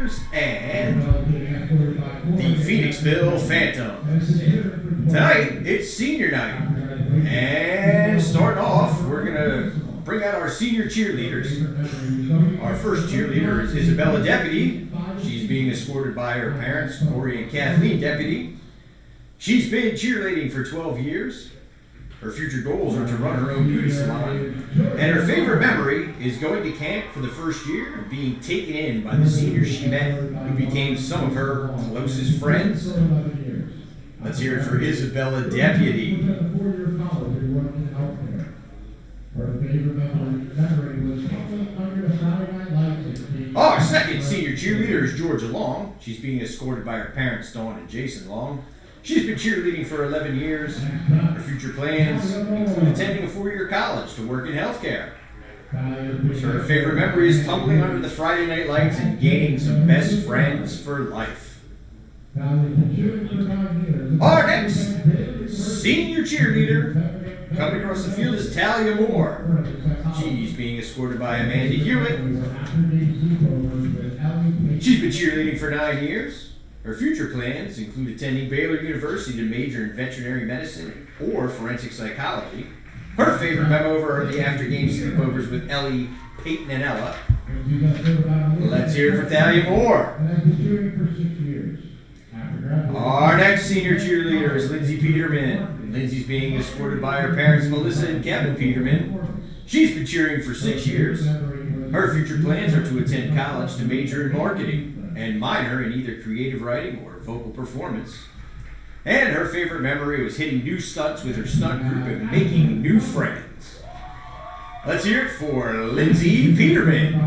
cheerleaders and the Phoenixville Phantoms. Tonight, it's senior night. And starting off, we're going to bring out our senior cheerleaders. Our first cheerleader is Isabella Deputy. She's being escorted by her parents, Corey and Kathleen Deputy. She's been cheerleading for 12 years. Her future goals are to run her own beauty salon. And her favorite memory is going to camp for the first year and being taken in by the seniors she met, who became some of her closest friends. Let's hear it for Isabella Deputy. Our second senior cheerleader is Georgia Long. She's being escorted by her parents, Dawn and Jason Long. She's been cheerleading for 11 years. Her future plans include attending a 4-year college to work in healthcare. Her favorite memory is tumbling under the Friday night lights and gaining some best friends for life. Our next senior cheerleader coming across the field is Talia Moore. She's being escorted by Amanda Hewitt. She's been cheerleading for 9 years. Her future plans include attending Baylor University to major in veterinary medicine or forensic psychology. Her favorite memo are the after-game sleepovers with Ellie, Peyton, and Ella. Let's hear it for Talia Moore. Our next senior cheerleader is Lindsay Peterman. Lindsay's being escorted by her parents, Melissa and Kevin Peterman. She's been cheering for 6 years. Her future plans are to attend college to major in marketing and minor in either creative writing or vocal performance. And her favorite memory was hitting new stunts with her stunt group and making new friends. Let's hear it for Lindsay Peterman.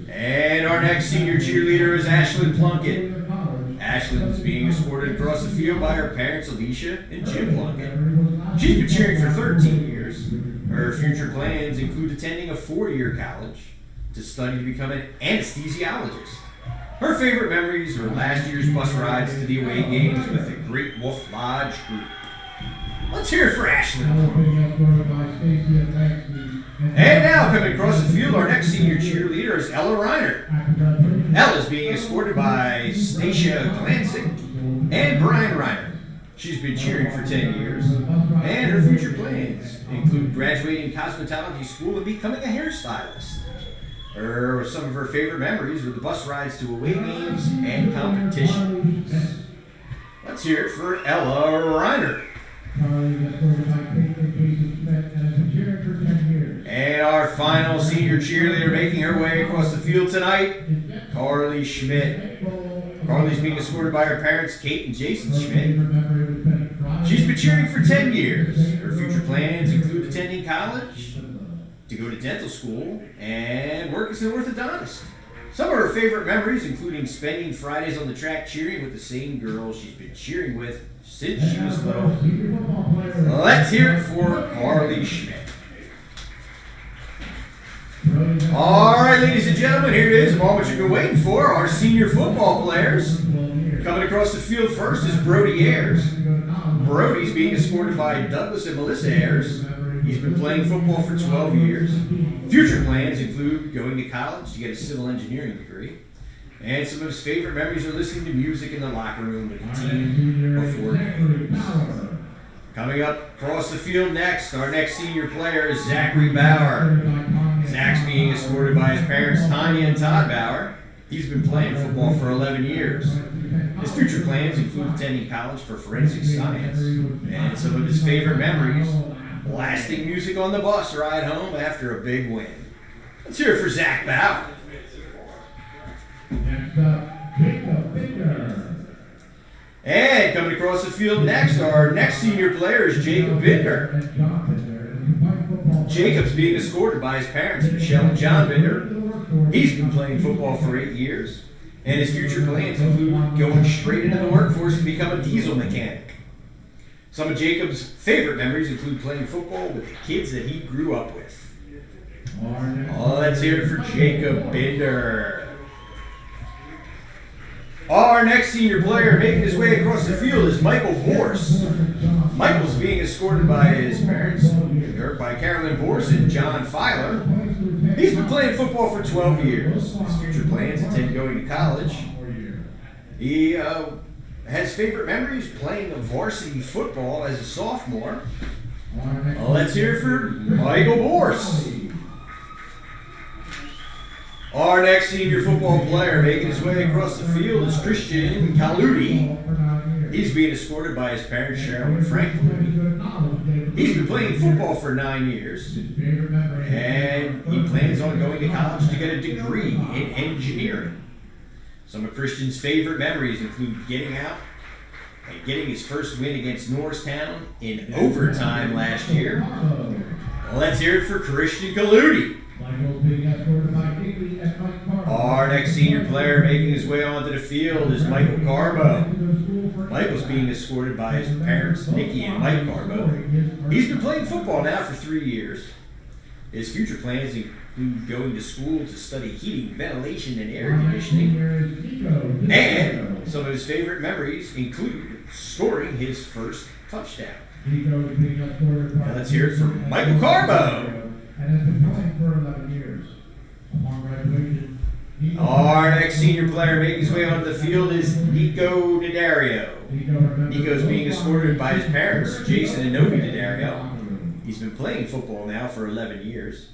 And our next senior cheerleader is Ashlyn Plunkett. Ashlyn is being escorted across the field by her parents, Alicia and Jim Plunkett. She's been cheering for 13 years. Her future plans include attending a 4-year college to study to become an anesthesiologist. Her favorite memories are last year's bus rides to the away games with the Great Wolf Lodge group. Let's hear it for Ashlyn. And now coming across the field, our next senior cheerleader is Ella Reiner. Ella's being escorted by Stacia Glancic and Brian Reiner. She's been cheering for 10 years, and her future plans include graduating cosmetology school and becoming a hairstylist. Some of her favorite memories were the bus rides to away games and competitions. Let's hear it for Ella Reiner. And our final senior cheerleader making her way across the field tonight, Carly Schmidt. Carly's being escorted by her parents, Kate and Jason Schmidt. She's been cheering for 10 years. Her future plans include attending college, to go to dental school, and work as an orthodontist. Some of her favorite memories, including spending Fridays on the track cheering with the same girls she's been cheering with since she was little. Let's hear it for Carly Schmidt. All right, ladies and gentlemen, here it is, the moment you've been waiting for, our senior football players. Coming across the field first is Brody Ayers. Brody's being escorted by Douglas and Melissa Ayers. He's been playing football for 12 years. Future plans include going to college to get a civil engineering degree. And some of his favorite memories are listening to music in the locker room with the team before games. Coming up across the field next, our next senior player is Zachary Bauer. Zach's being escorted by his parents, Tanya and Todd Bauer. He's been playing football for 11 years. His future plans include attending college for forensic science. And some of his favorite memories, blasting music on the bus ride home after a big win. Let's hear it for Zach Bauer. And coming across the field next, our next senior player is Jacob Binder. Jacob's being escorted by his parents, Michelle and John Binder. He's been playing football for 8 years, and his future plans include going straight into the workforce to become a diesel mechanic. Some of Jacob's favorite memories include playing football with the kids that he grew up with. Let's hear it for Jacob Binder. Our next senior player making his way across the field is Michael Borse. Michael's being escorted by his parents, by Carolyn Borse and John Filer. He's been playing football for 12 years. His future plans intend going to college. He has favorite memories playing varsity football as a sophomore. Let's hear it for Michael Borse. Our next senior football player making his way across the field is Christian Kaludi. He's being escorted by his parents, Cheryl and Frank Kaludi. He's been playing football for 9 years, and he plans on going to college to get a degree in engineering. Some of Christian's favorite memories include getting out and getting his first win against Norristown in overtime last year. Let's hear it for Christian Kaludi. Our next senior player making his way onto the field is Michael Carbo. Michael's being escorted by his parents, Nikki and Mike Carbo. He's been playing football now for 3 years. His future plans include going to school to study heating, ventilation, and air conditioning. And some of his favorite memories include scoring his first touchdown. Now let's hear it from Michael Carbo. And has been playing for 11 years. Upon graduation, our next senior player making his way onto the field is Nico D'Addario. Nico's being escorted by his parents, Jason and Novi D'Addario. He's been playing football now for 11 years.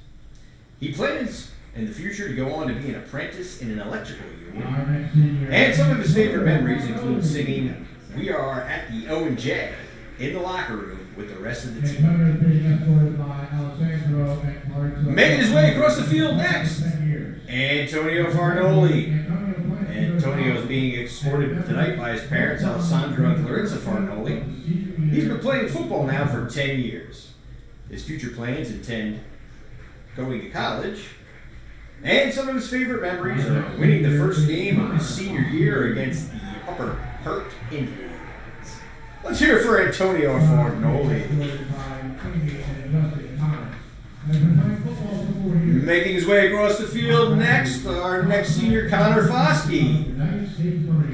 He plans in the future to go on to be an apprentice in an electrical union. And some of his favorite memories include singing "We Are at the O&J" in the locker room with the rest of the team. Making his way across the field next, Antonio Farnoli. Antonio is being escorted tonight by his parents, Alessandro and Clarissa Farnoli. He's been playing football now for 10 years. His future plans intend going to college. And some of his favorite memories are winning the first game of his senior year against the Upper Perk Indians. Let's hear it for Antonio Farnoli. Making his way across the field next, our next senior, Connor Foskey.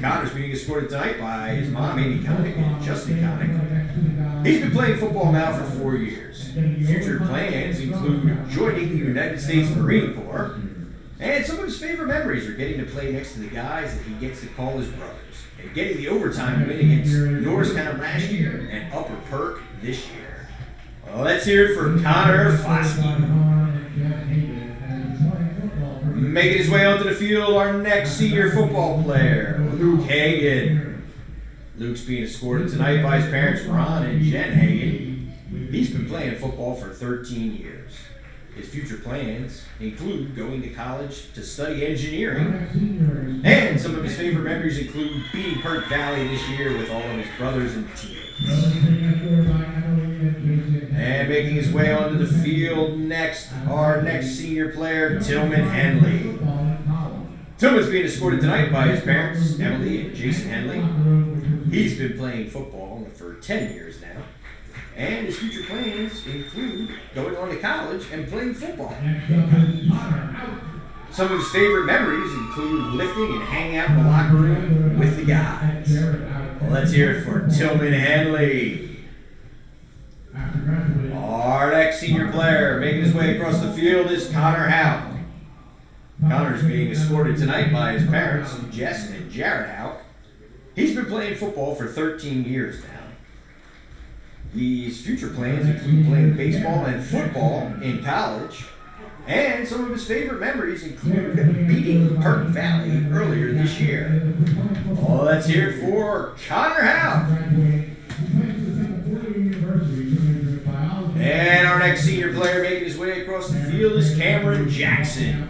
Connor's being escorted tonight by his mom, Amy Connick, and Justin Connick. He's been playing football now for 4 years. Future plans include joining the United States Marine Corps, and some of his favorite memories are getting to play next to the guys that he gets to call his brothers, and getting the overtime win against Norristown last year and Upper Perk this year. Well, let's hear it for Connor Foskey. Making his way onto the field, our next senior football player, Luke Hagan. Luke's being escorted tonight by his parents, Ron and Jen Hagan. He's been playing football for 13 years. His future plans include going to college to study engineering. And some of his favorite memories include beating Perk Valley this year with all of his brothers and teammates. And making his way onto the field next, our next senior player, Tillman Henley. Tillman's being escorted tonight by his parents, Emily and Jason Henley. He's been playing football for 10 years now. And his future plans include going on to college and playing football. Some of his favorite memories include lifting and hanging out in the locker room with the guys. Well, let's hear it for Tillman Henley. Our next senior player making his way across the field is Connor Houck. Connor's being escorted tonight by his parents, Jess and Jared Houck. He's been playing football for 13 years now. His future plans include playing baseball and football in college. And some of his favorite memories include beating Perk Valley earlier this year. Well, let's hear it for Connor Houck. And our next senior player making his way across the field is Cameron Jackson.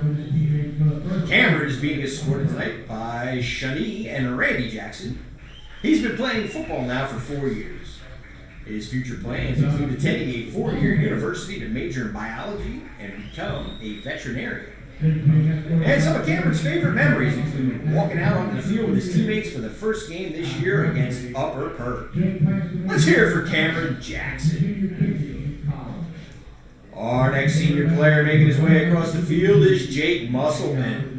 Cameron is being escorted tonight by Shani and Randy Jackson. He's been playing football now for 4 years. His future plans include attending a 4-year university to major in biology and become a veterinarian. And some of Cameron's favorite memories include walking out onto the field with his teammates for the first game this year against Upper Perk. Let's hear it for Cameron Jackson. Our next senior player making his way across the field is Jake Musselman.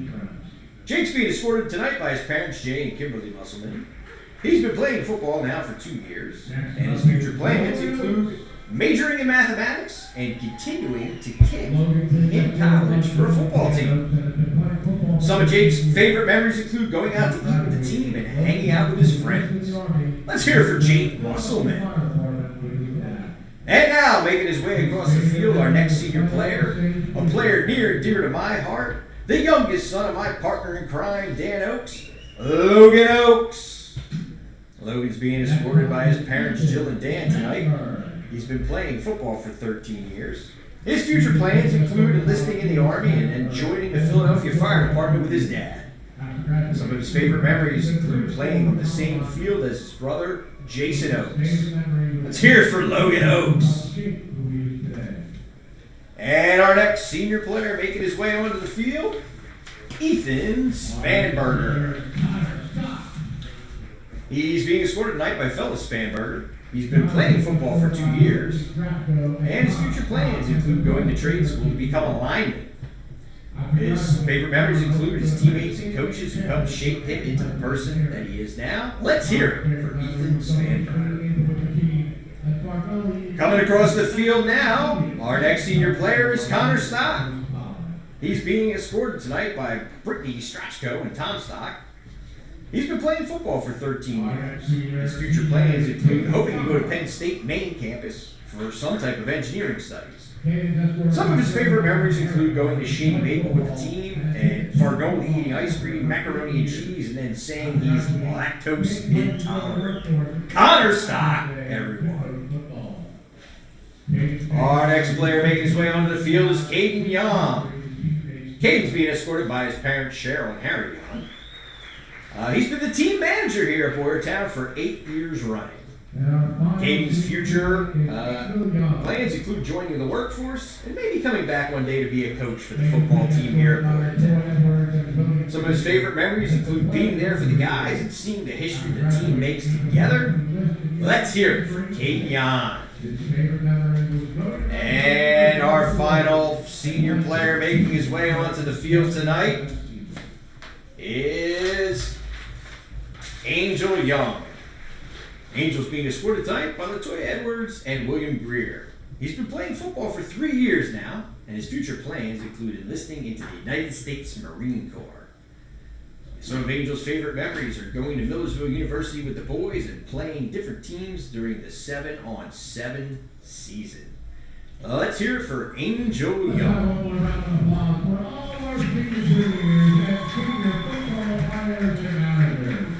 Jake's being escorted tonight by his parents, Jay and Kimberly Musselman. He's been playing football now for 2 years, and his future plans include majoring in mathematics and continuing to kick in college for a football team. Some of Jake's favorite memories include going out to eat with the team and hanging out with his friends. Let's hear it for Jake Musselman. And now, making his way across the field, our next senior player, a player near and dear to my heart, the youngest son of my partner in crime, Dan Oakes, Logan Oakes. Logan's being escorted by his parents, Jill and Dan, tonight. He's been playing football for 13 years. His future plans include enlisting in the Army and joining the Philadelphia Fire Department with his dad. Some of his favorite memories include playing on the same field as his brother, Jason Oakes. Let's hear it for Logan Oakes. And our next senior player making his way onto the field, Ethan Spanberger. He's being escorted tonight by fellow Spanberger. He's been playing football for 2 years, and his future plans include going to trade school to become a lineman. His favorite memories include his teammates and coaches who helped shape him into the person that he is now. Let's hear it for Ethan Spanberger. Coming across the field now, our next senior player is Connor Stock. He's being escorted tonight by Brittany Strachko and Tom Stock. He's been playing football for 13 years. His future plans include hoping to go to Penn State main campus for some type of engineering studies. Some of his favorite memories include going to Shady Maple with the team and Fargoli eating ice cream, macaroni and cheese, and then saying he's lactose intolerant. Connor Stock, everyone. Our next player making his way onto the field is Caden Young. Caden's being escorted by his parents, Cheryl and Harry Young. He's been the team manager here at Boyertown for 8 years running. Caden's future plans include joining the workforce and maybe coming back one day to be a coach for the football team here at Boyertown. Some of his favorite memories include being there for the guys and seeing the history the team makes together. Let's hear it for Caden Young. And our final senior player making his way onto the field tonight is Angel Young. Angel's being escorted tonight by Latoya Edwards and William Greer. He's been playing football for 3 years now, and his future plans include enlisting into the United States Marine Corps. Some of Angel's favorite memories are going to Millersville University with the boys and playing different teams during the 7-on-7 season. Let's hear it for Angel Young.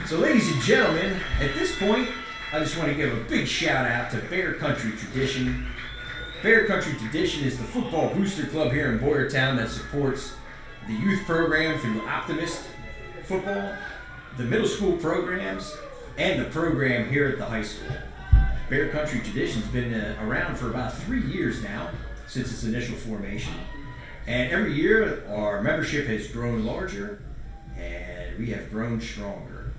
So ladies and gentlemen, at this point, I just want to give a big shout out to Bear Country Tradition. Bear Country Tradition is the football booster club here in Boyertown that supports the youth program through Optimist football, the middle school programs, and the program here at the high school. Bear Country Tradition's been around for about 3 years now, since its initial formation. And every year, our membership has grown larger, and we have grown stronger.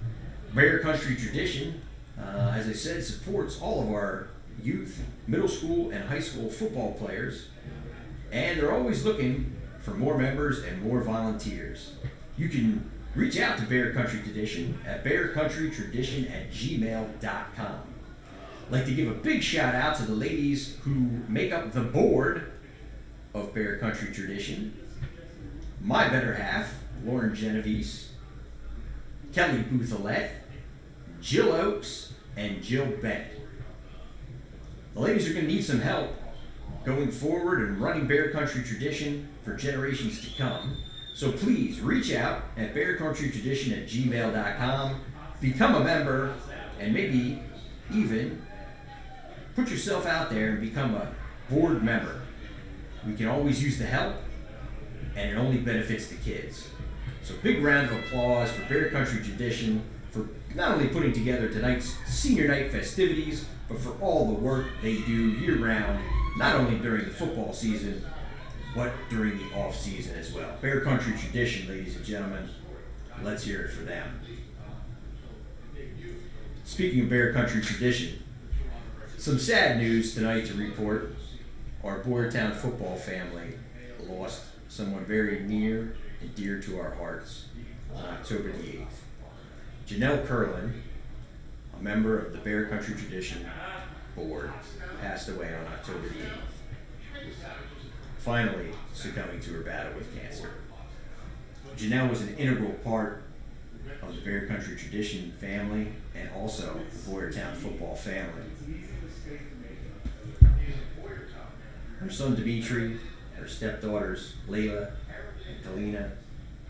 Bear Country Tradition, as I said, supports all of our youth, middle school, and high school football players, and they're always looking for more members and more volunteers. You can reach out to Bear Country Tradition at bearcountrytradition@gmail.com. I'd like to give a big shout out to the ladies who make up the board of Bear Country Tradition. My better half, Lauren Genovese, Kelly Bouthelette, Jill Oakes, and Jill Bennett. The ladies are going to need some help going forward and running Bear Country Tradition for generations to come. So please reach out at bearcountrytradition@gmail.com, become a member, and maybe even put yourself out there and become a board member. We can always use the help, and it only benefits the kids. So big round of applause for Bear Country Tradition for not only putting together tonight's senior night festivities, but for all the work they do year-round, not only during the football season, but during the off-season as well. Bear Country Tradition, ladies and gentlemen, let's hear it for them. Speaking of Bear Country Tradition, some sad news tonight to report. Our Boyertown football family lost someone very near and dear to our hearts on October the 8th. Janelle Curlin, a member of the Bear Country Tradition, Ford passed away on October the 8th, finally succumbing to her battle with cancer. Janelle was an integral part of the Bear Country Tradition family and also the Boyertown football family. Her son Dimitri, her stepdaughters Layla and Kalina,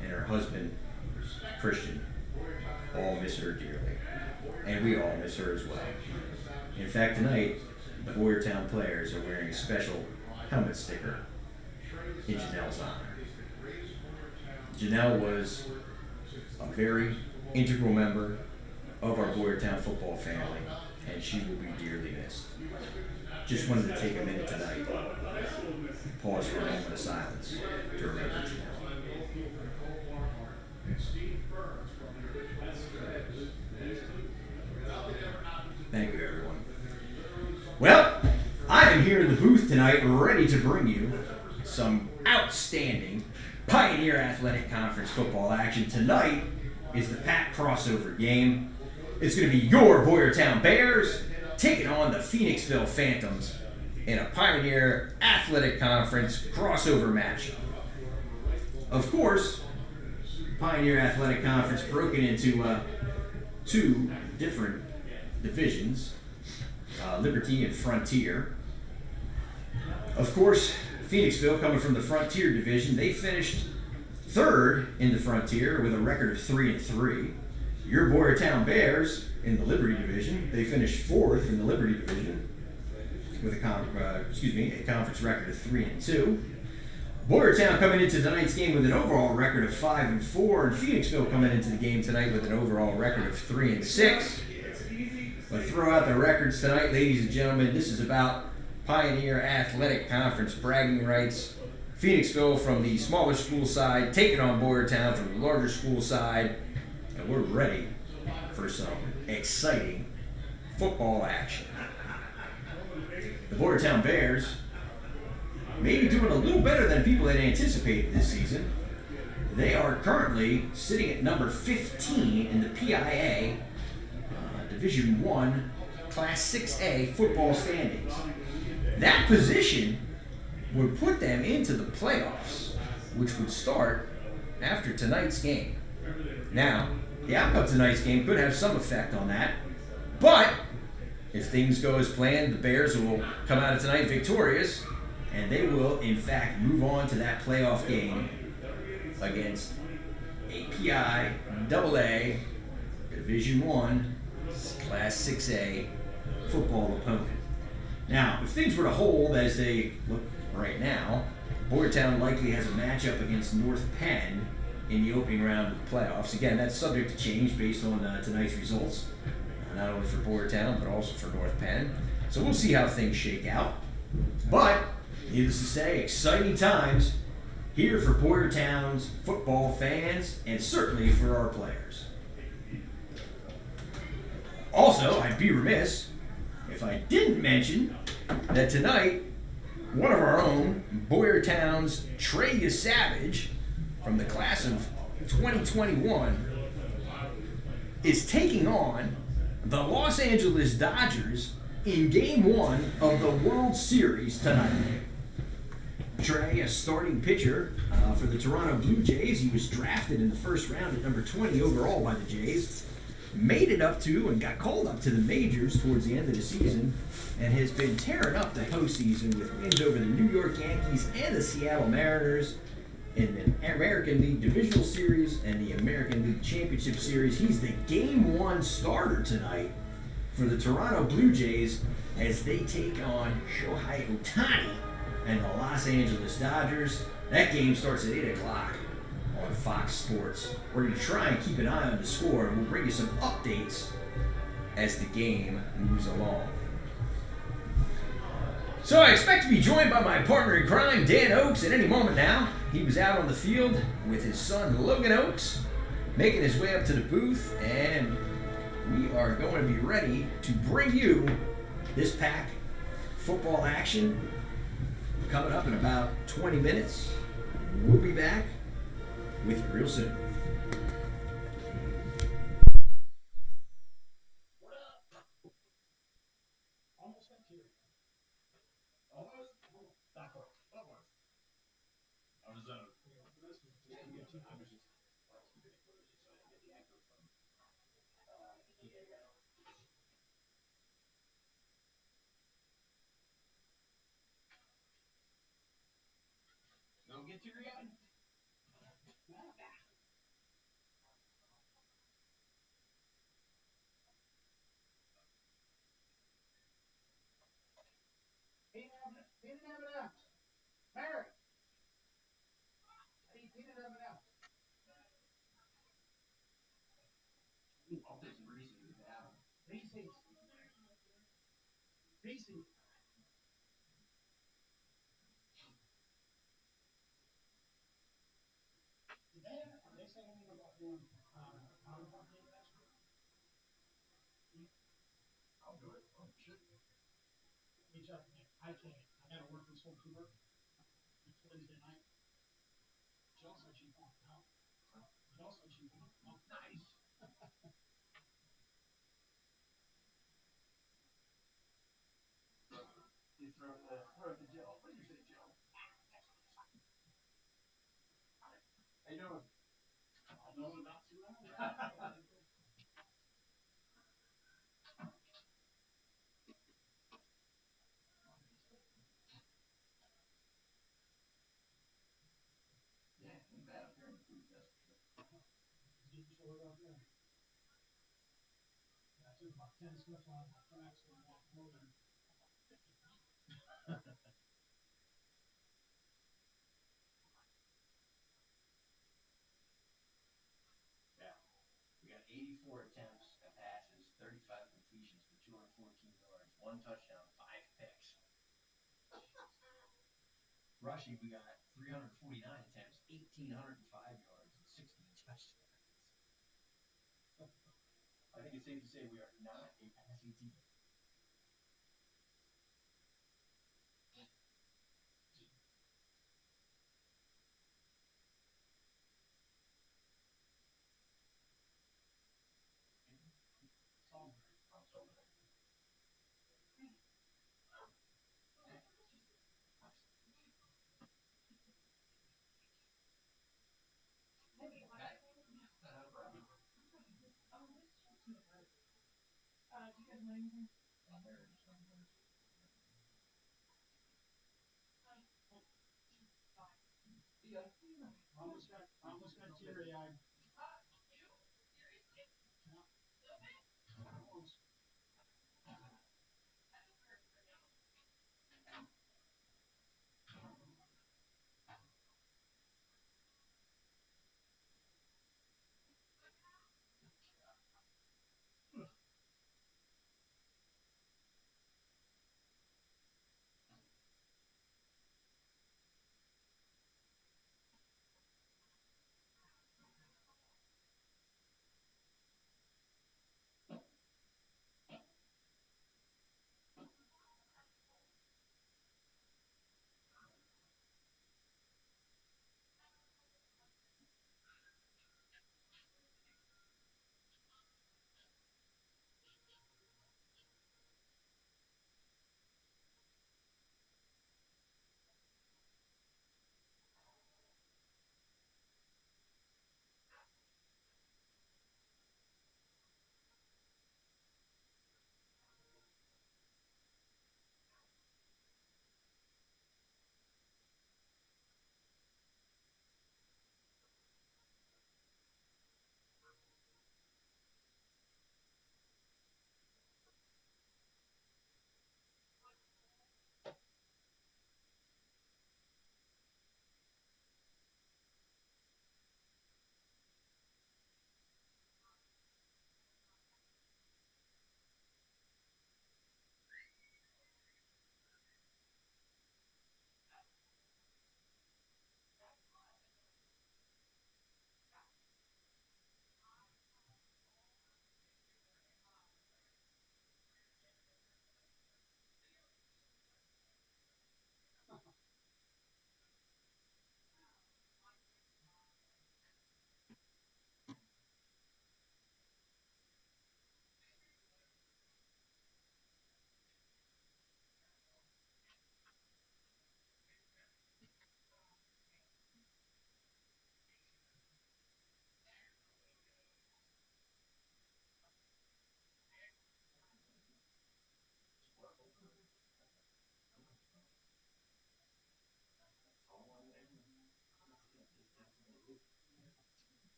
and her husband Christian all miss her dearly. And we all miss her as well. In fact, tonight, the Boyertown players are wearing a special helmet sticker in Janelle's honor. Janelle was a very integral member of our Boyertown football family, and she will be dearly missed. Just wanted to take a minute tonight, pause for a moment of silence to remember Janelle. Thank you, everyone. Well, I am here in the booth tonight ready to bring you some outstanding Pioneer Athletic Conference football action. Tonight is the pack crossover game. It's going to be your Boyertown Bears taking on the Phoenixville Phantoms in a Pioneer Athletic Conference crossover matchup. Of course, Pioneer Athletic Conference broken into two different divisions, Liberty and Frontier. Of course, Phoenixville, coming from the Frontier division, they finished third in the Frontier with a record of 3-3. Your Boyertown Bears in the Liberty division, they finished fourth in the Liberty division with a conference record of 3-2. Boyertown coming into tonight's game with an overall record of 5-4, and Phoenixville coming into the game tonight with an overall record of 3-6. Let's throw out the records tonight, ladies and gentlemen. This is about Pioneer Athletic Conference bragging rights. Phoenixville from the smaller school side, taking on Boyertown from the larger school side, and we're ready for some exciting football action. The Boyertown Bears may be doing a little better than people had anticipated this season. They are currently sitting at number 15 in the PIA Division 1 Class 6A football standings. That position would put them into the playoffs, which would start after tonight's game. Now, the outcome of tonight's game could have some effect on that, but if things go as planned, the Bears will come out of tonight victorious, and they will, in fact, move on to that playoff game against a PI AA Division 1 Class 6A football opponent. Now, if things were to hold as they look right now, Boyertown likely has a matchup against North Penn in the opening round of the playoffs. Again, that's subject to change based on tonight's results, not only for Boyertown, but also for North Penn. So we'll see how things shake out. But, needless to say, exciting times here for Boyertown's football fans, and certainly for our players. Also, I'd be remiss if I didn't mention that tonight, one of our own, Boyertown's Trey Savage, from the class of 2021, is taking on the Los Angeles Dodgers in Game 1 of the World Series tonight. Trey, a starting pitcher for the Toronto Blue Jays. He was drafted in the first round at number 20 overall by the Jays. Made it up to and got called up to the majors towards the end of the season, and has been tearing up the postseason with wins over the New York Yankees and the Seattle Mariners in the American League Divisional Series and the American League Championship Series. He's the Game 1 starter tonight for the Toronto Blue Jays as they take on Shohei Ohtani and the Los Angeles Dodgers. That game starts at 8 o'clock on Fox Sports. We're going to try and keep an eye on the score, and we'll bring you some updates as the game moves along. So I expect to be joined by my partner in crime, Dan Oakes, at any moment now. He was out on the field with his son, Logan Oakes, making his way up to the booth, and we are going to be ready to bring you this pack football action coming up in about 20 minutes. We'll be back with you real soon. Almost Don't get teary eyed. Peanut M&M's. Mary. I need peanut M&M's. I'll take some Reese's if you have them. Reese's. Reese's. Did they say anything about doing powder puff next week? I'll do it. Oh, shit. Reach out to me. I can't. I gotta work this whole tour. It's Wednesday night. Jill said she'd walk out. Jill said she'd walk out. Nice. You throw it to Jill. What do you say, Jill? How you doing? I'll know in about 2 hours. Yeah, ain't bad up here in the food, that's for sure. It's getting short up there. Yeah, I took about 10 steps on my tracks and I walked over there. Yeah. We got 84 attempts at passes, 35 completions for 214 yards, 1 touchdown, 5 picks. Rushing, we got 349 attempts, 1,805 yards, and 16 touchdowns. I think it's safe to say we are not a passing team. I'm so good. Not a problem. Do you guys know anything? Yeah. Almost got teary-eyed. You? Seriously? Yeah. So bad? Almost. I don't hurt for now.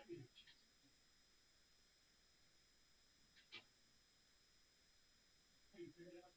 be the chance. Hey, you figured it out?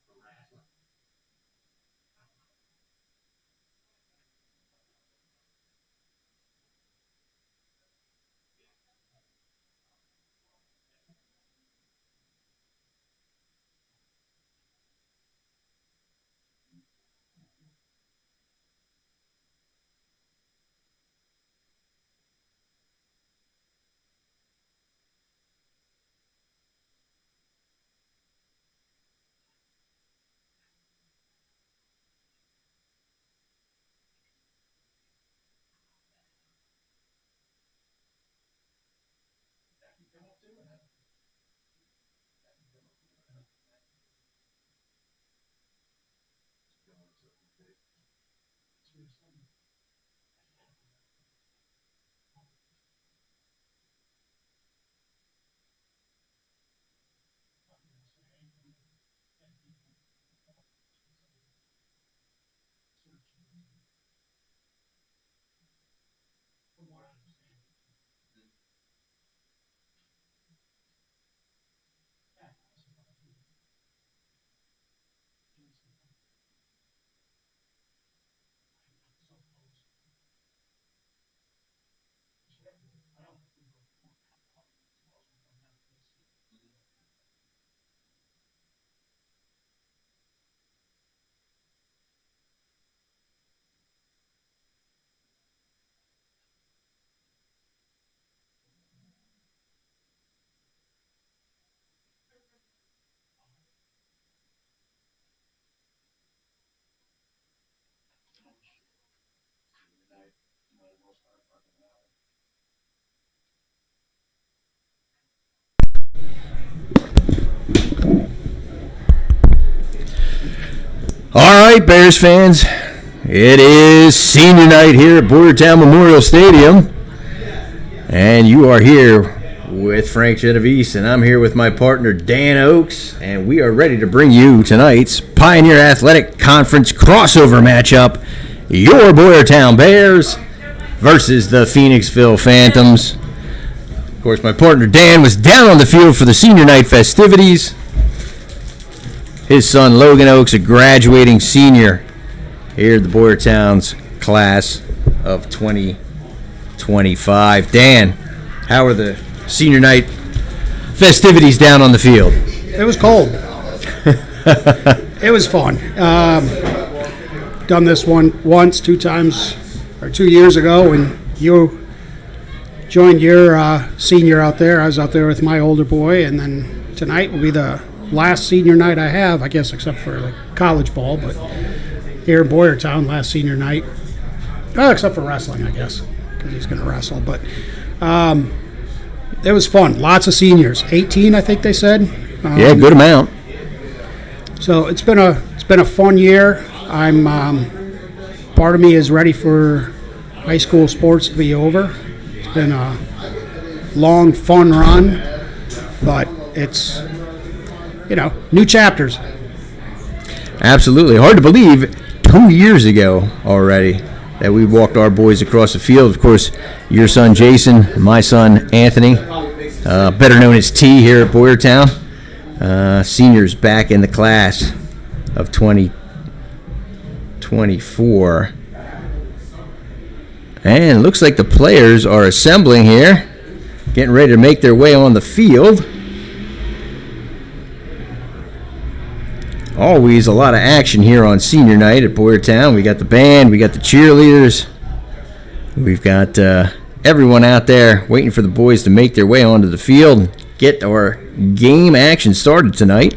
From what I understand. Yeah, this is not true. Johnson. So close. I don't think we were more as well as we come down to this. All right, Bears fans, it is senior night here at Boyertown Memorial Stadium, and you are here with Frank Genovese, and I'm here with my partner Dan Oakes, and we are ready to bring you tonight's Pioneer Athletic Conference crossover matchup, your Boyertown Bears versus the Phoenixville Phantoms. Of course, my partner Dan was down on the field for the senior night festivities, His son Logan Oaks, a graduating senior here at the Boyertown's class of 2025. Dan, how are the senior night festivities down on the field? It was cold. It was fun. Done this one once, 2 times, or 2 years ago when you joined your senior out there. I was out there with my older boy, and then tonight will be the last senior night I have, I guess, except for like college ball, but here in Boyertown, last senior night. Oh, except for wrestling, I guess, because he's going to wrestle. But it was fun. Lots of seniors. 18, I think they said. Yeah, good amount. So it's been a fun year. I'm part of me is ready for high school sports to be over. It's been a long, fun run, but it's new chapters. Absolutely. Hard to believe 2 years ago already that we walked our boys across the field. Of course, your son Jason, my son Anthony, better known as T here at Boyertown. Seniors back in the class of 2024. And it looks like the players are assembling here, getting ready to make their way on the field. Always a lot of action here on senior night at Boyertown. We got the band, we got the cheerleaders, we've got everyone out there waiting for the boys to make their way onto the field, get our game action started tonight.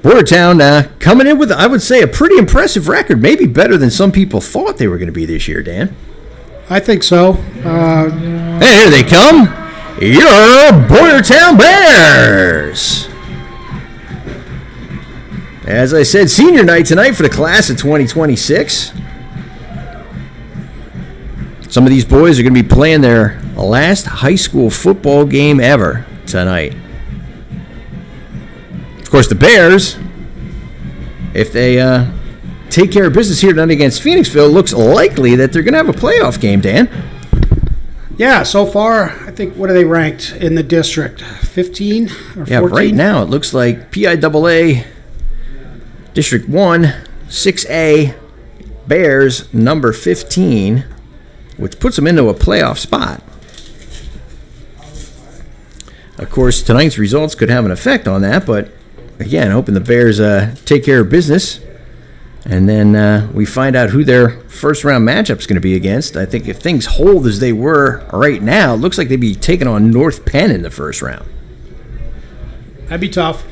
Boyertown coming in with, I would say, a pretty impressive record, maybe better than some people thought they were going to be this year, Dan. I think so. Hey, here they come, your Boyertown Bears. As I said, senior night tonight for the class of 2026. Some of these boys are going to be playing their last high school football game ever tonight. Of course, the Bears, if they take care of business here tonight against Phoenixville, looks likely that they're going to have a playoff game, Dan. Yeah, so far, I think, what are they ranked in the district? 15 or 14? Yeah, right now it looks like PIAA District 1, 6A, Bears, number 15, which puts them into a playoff spot. Of course, tonight's results could have an effect on that, but again, hoping the Bears take care of business, and then we find out who their first-round matchup is going to be against. I think if things hold as they were right now, it looks like they'd be taking on North Penn in the first round. That'd be tough.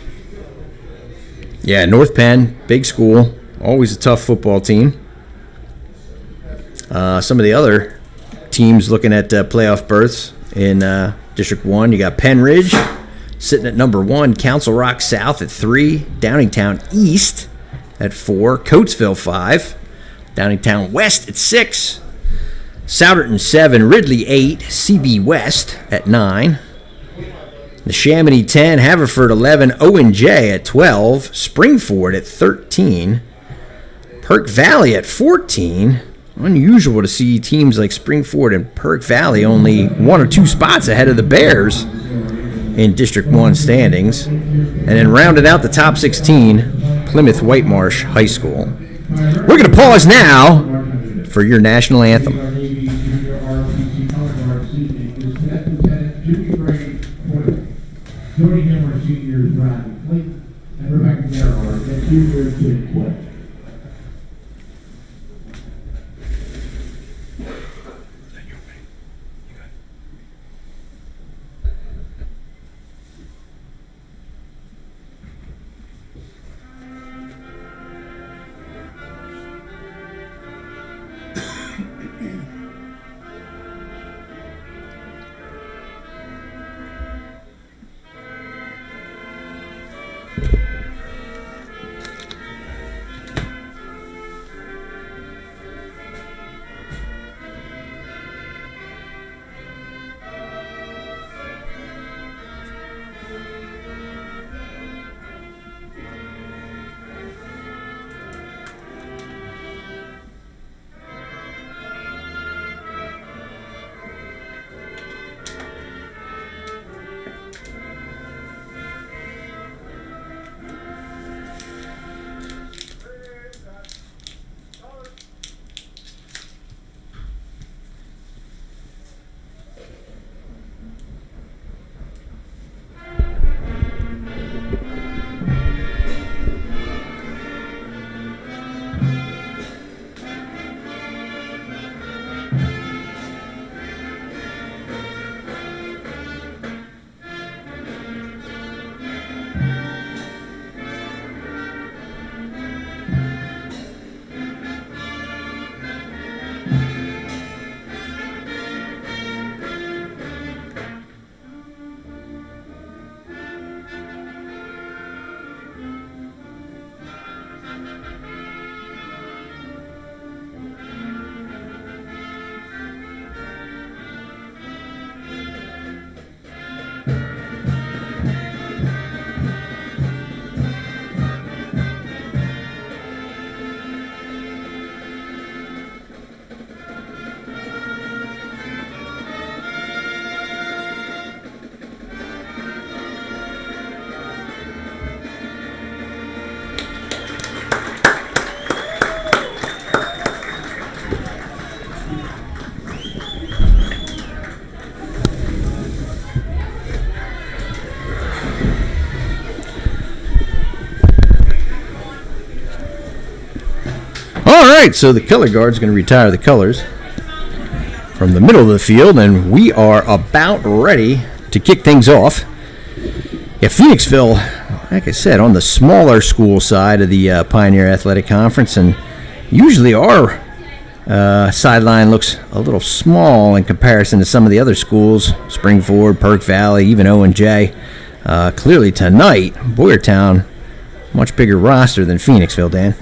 Yeah, North Penn, big school, always a tough football team. Some of the other teams looking at playoff berths in District 1, you got Penn Ridge sitting at number 1, Council Rock South at 3, Downingtown East at 4, Coatesville 5, Downingtown West at 6, Souderton 7, Ridley 8, CB West at 9, the Chamonix 10, Haverford 11, Owen J at 12, Springford at 13, Perk Valley at 14. Unusual to see teams like Springford and Perk Valley only 1 or 2 spots ahead of the Bears in District 1 standings. And then rounded out the top 16, Plymouth Whitemarsh High School. We're going to pause now for your national anthem. Joining him are seniors Bradley Clayton and Rebecca Gerhardt, and juniors Jim Quinn. All right, so the color guard's going to retire the colors from the middle of the field, and we are about ready to kick things off. Yeah, Phoenixville, like I said, on the smaller school side of the Pioneer Athletic Conference, and usually our sideline looks a little small in comparison to some of the other schools, Springford, Perk Valley, even O&J. Clearly tonight, Boyertown, much bigger roster than Phoenixville, Dan.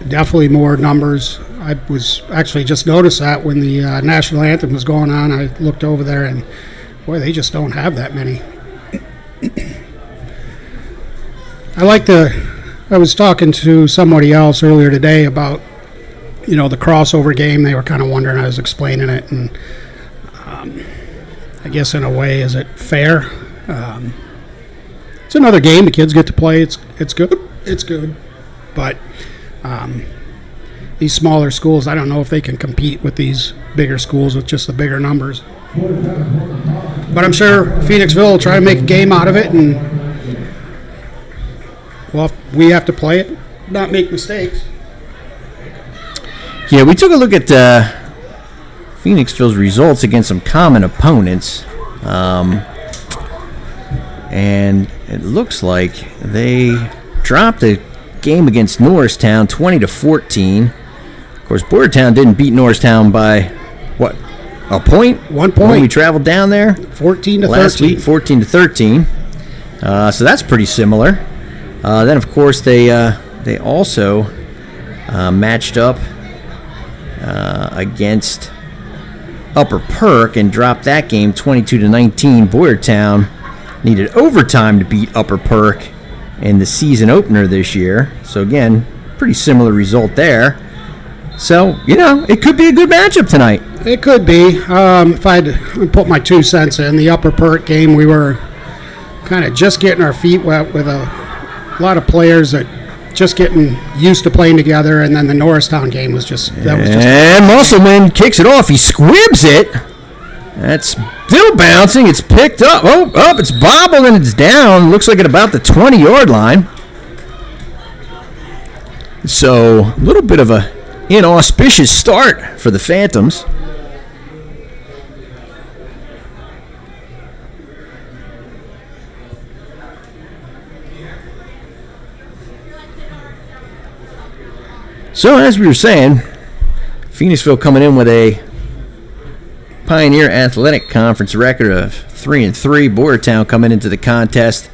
Definitely more numbers. I was actually just noticed that when the national anthem was going on. I looked over there, and boy, they just don't have that many. I was talking to somebody else earlier today about, the crossover game. They were kind of wondering. I was explaining it, and I guess in a way, is it fair? It's another game the kids get to play. It's good. It's good, but these smaller schools, I don't know if they can compete with these bigger schools with just the bigger numbers. But I'm sure Phoenixville will try to make a game out of it, and well, we have to play it, not make mistakes. Yeah, we took a look at Phoenixville's results against some common opponents, and it looks like they dropped a game against Norristown 20-14. Of course, Boyertown didn't beat Norristown by what, a point? 1 point. When we traveled down there 14-13 last week, 14-13. So that's pretty similar. Then, of course, they also matched up against Upper Perk and dropped that game 22-19. Boyertown needed overtime to beat Upper Perk in the season opener this year. So, again, pretty similar result there. So, it could be a good matchup tonight. It could be. If I had to put my 2 cents in, the Upper Perk game, we were kind of just getting our feet wet with a lot of players that just getting used to playing together, and then the Norristown game was just... And Musselman kicks it off. He squibs it. That's still bouncing. It's picked up. It's bobbled and it's down. Looks like at about the 20-yard line. So, a little bit of a inauspicious start for the Phantoms. So, as we were saying, Phoenixville coming in with a Pioneer Athletic Conference record of 3-3. Boyertown coming into the contest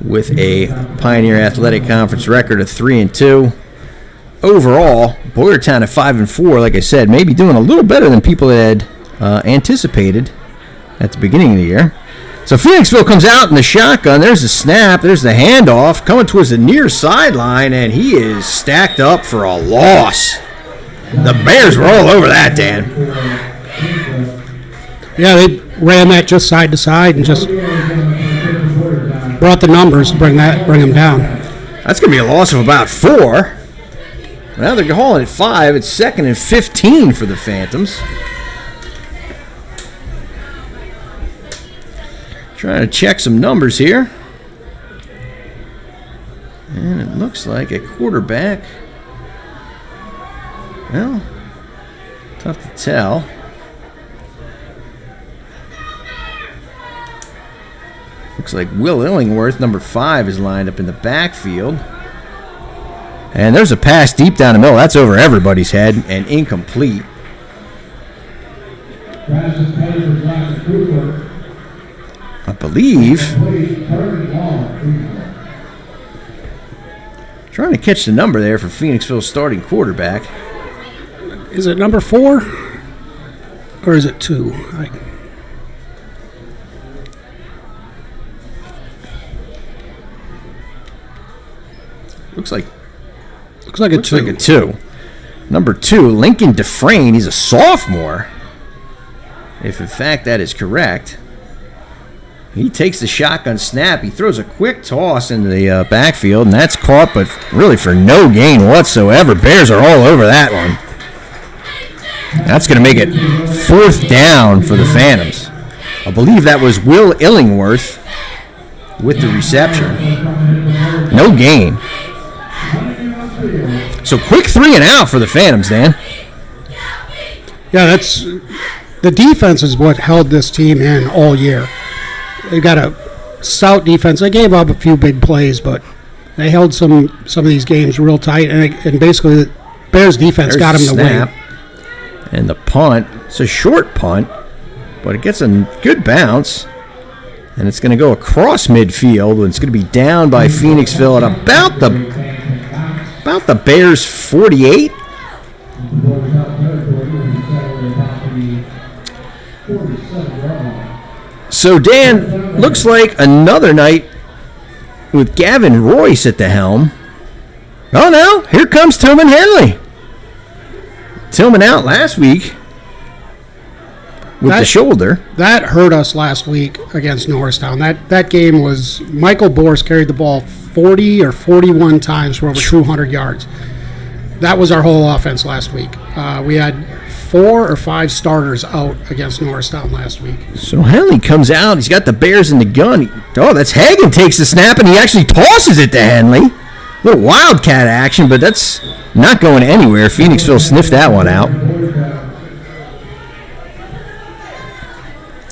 with a Pioneer Athletic Conference record of 3-2. Overall, Boyertown at 5-4, like I said, maybe doing a little better than people had anticipated at the beginning of the year. So Phoenixville comes out in the shotgun. There's the snap. There's the handoff. Coming towards the near sideline, and he is stacked up for a loss. The Bears were all over that, Dan. Yeah, they ran that just side to side and just brought the numbers to bring them down. That's going to be a loss of about 4. Now they're calling it 5. It's 2nd and 15 for the Phantoms. Trying to check some numbers here. And it looks like a quarterback. Well, tough to tell. Looks like Will Illingworth, number 5, is lined up in the backfield. And there's a pass deep down the middle. That's over everybody's head and incomplete. I believe. Trying to catch the number there for Phoenixville's starting quarterback. Is it number 4 or is it 2? Looks like a 2. Number 2, Lincoln Dufresne. He's a sophomore. If in fact that is correct. He takes the shotgun snap. He throws a quick toss into the backfield, and that's caught, but really for no gain whatsoever. Bears are all over that one. That's going to make it 4th down for the Phantoms. I believe that was Will Illingworth with the reception. No gain. So quick 3 and out for the Phantoms, Dan. Yeah, that's the defense is what held this team in all year. They got a stout defense. They gave up a few big plays, but they held some of these games real tight, and basically the Bears defense got them to win. And the punt, it's a short punt, but it gets a good bounce, and it's going to go across midfield, and it's going to be down by Phoenixville at about the Bears' 48. So, Dan, looks like another night with Gavin Royce at the helm. Oh, no, here comes Tillman Henley. Tillman out last week with the shoulder. That hurt us last week against Norristown. That game was Michael Borst carried the ball 40 or 41 times for over 200 yards. That was our whole offense last week. We had 4 or 5 starters out against Norristown last week. So Henley comes out. He's got the Bears in the gun. Oh, that's Hagan takes the snap, and he actually tosses it to Henley. A little wildcat action, but that's not going anywhere. Phoenixville sniffed that one out.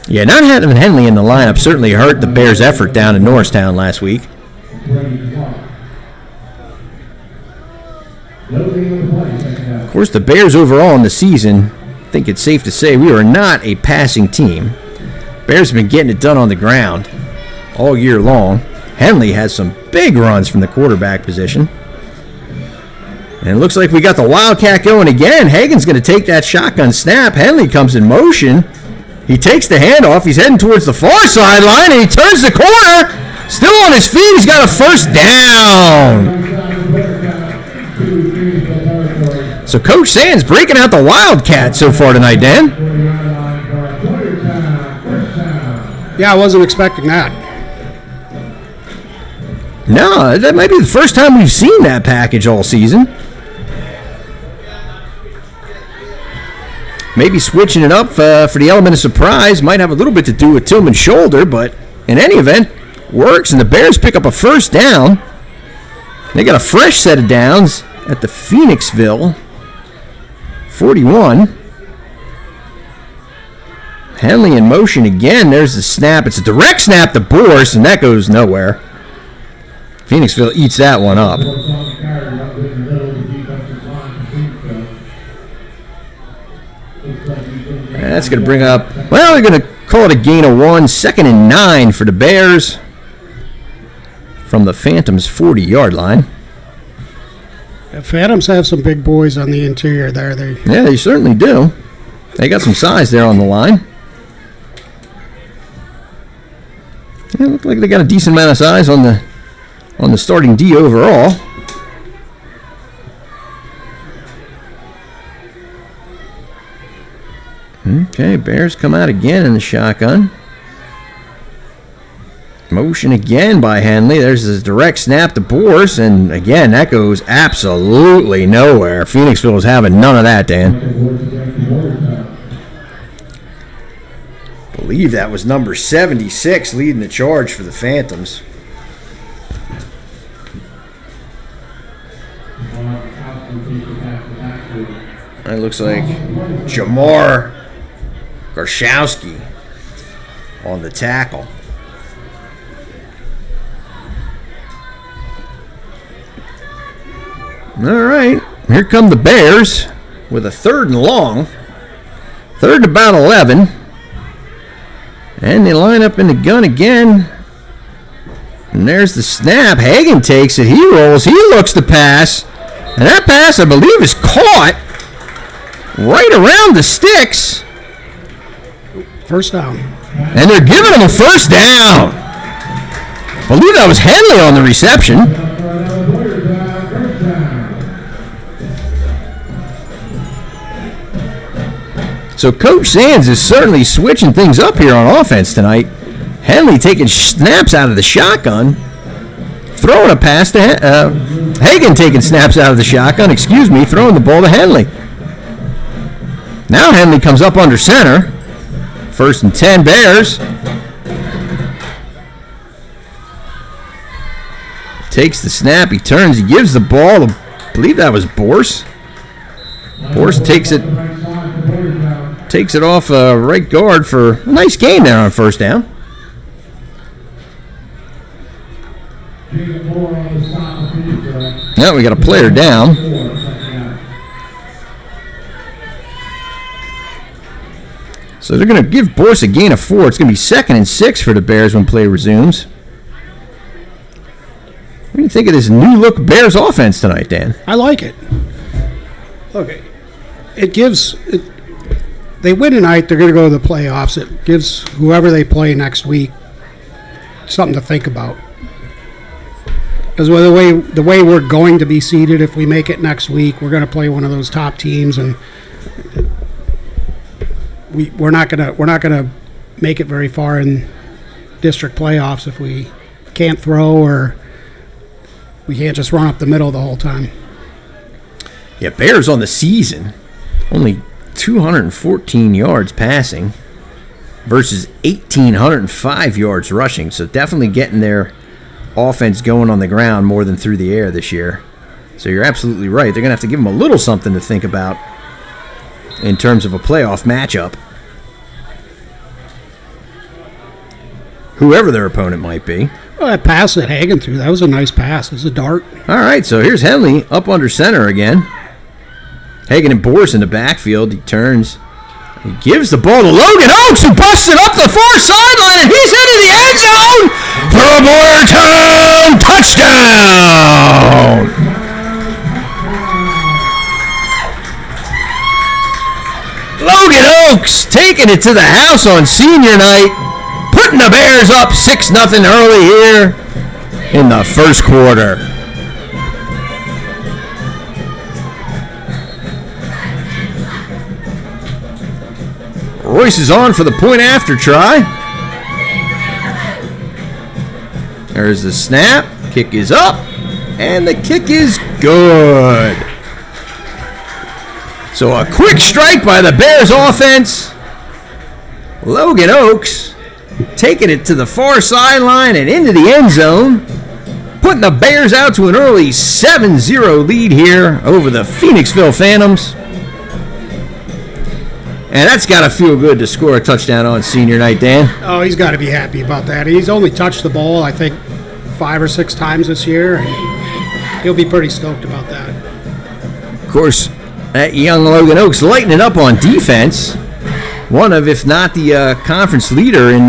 Yeah, not having Henley in the lineup certainly hurt the Bears' effort down in Norristown last week. Of course, the Bears overall in the season, I think it's safe to say we are not a passing team. Bears have been getting it done on the ground all year long. Henley has some big runs from the quarterback position. And it looks like we got the Wildcat going again. Hagan's going to take that shotgun snap. Henley comes in motion. He takes the handoff. He's heading towards the far sideline, and he turns the corner. Still on his feet. He's got a first down. So Coach Sands breaking out the Wildcat so far tonight, Dan. Yeah, I wasn't expecting that. No, that might be the first time we've seen that package all season. Maybe switching it up for the element of surprise might have a little bit to do with Tillman's shoulder, but in any event, works, and the Bears pick up a first down. They got a fresh set of downs at the Phoenixville 41. Henley in motion again. There's the snap. It's a direct snap to Boyertown, and that goes nowhere. Phoenixville eats that one up. That's going to bring up, well, they're going to call it a gain of 1, 2nd and 9 for the Bears from the Phantoms' 40-yard line. The Phantoms have some big boys on the interior there. Yeah, they certainly do. They got some size there on the line. Yeah, look like they got a decent amount of size on the starting D overall. Okay, Bears come out again in the shotgun. Motion again by Henley. There's this direct snap to Boyertown, and again, that goes absolutely nowhere. Phoenixville is having none of that, Dan. I believe that was number 76 leading the charge for the Phantoms. It looks like Jamar Garshowski on the tackle. All right, here come the Bears with a 3rd and long. 3rd and about 11. And they line up in the gun again. And there's the snap. Hagan takes it. He rolls. He looks to pass. And that pass, I believe, is caught right around the sticks. First down. And they're giving him a first down. I believe that was Henley on the reception. So Coach Sands is certainly switching things up here on offense tonight. Henley taking snaps out of the shotgun, throwing a pass to Hagan taking snaps out of the shotgun, throwing the ball to Henley. Now Henley comes up under center. 1st and 10 Bears. Takes the snap, he turns, he gives the ball. The believe that was Borse. Borse takes it off right guard for a nice gain there on first down. Now we got a player down. So they're going to give Borse a gain of 4. It's going to be 2nd and 6 for the Bears when play resumes. What do you think of this new look Bears offense tonight, Dan? I like it. Okay. They win tonight, they're going to go to the playoffs. It gives whoever they play next week something to think about. Because the way we're going to be seeded, if we make it next week, we're going to play one of those top teams, and we're not gonna make it very far in district playoffs if we can't throw or we can't just run up the middle the whole time. Yeah, Bears on the season only 214 yards passing versus 1,805 yards rushing. So definitely getting their offense going on the ground more than through the air this year. So you're absolutely right. They're going to have to give them a little something to think about in terms of a playoff matchup. Whoever their opponent might be. Well, that pass that Hagen threw, that was a nice pass. It was a dart. All right, so here's Henley up under center again. Hagen and Borse in the backfield. He turns. He gives the ball to Logan Oakes, who busts it up the far sideline, and he's into the end zone for a Boyertown touchdown. Logan Oakes taking it to the house on senior night, putting the Bears up 6-0 early here in the first quarter. Royce is on for the point after try. There's the snap. Kick is up. And the kick is good. So a quick strike by the Bears offense. Logan Oakes taking it to the far sideline and into the end zone, putting the Bears out to an early 7-0 lead here over the Phoenixville Phantoms. And that's got to feel good to score a touchdown on senior night, Dan. Oh, he's got to be happy about that. He's only touched the ball, I think, 5 or 6 times this year, and he'll be pretty stoked about that. Of course, that young Logan Oakes lighting it up on defense. One of, if not the conference leader in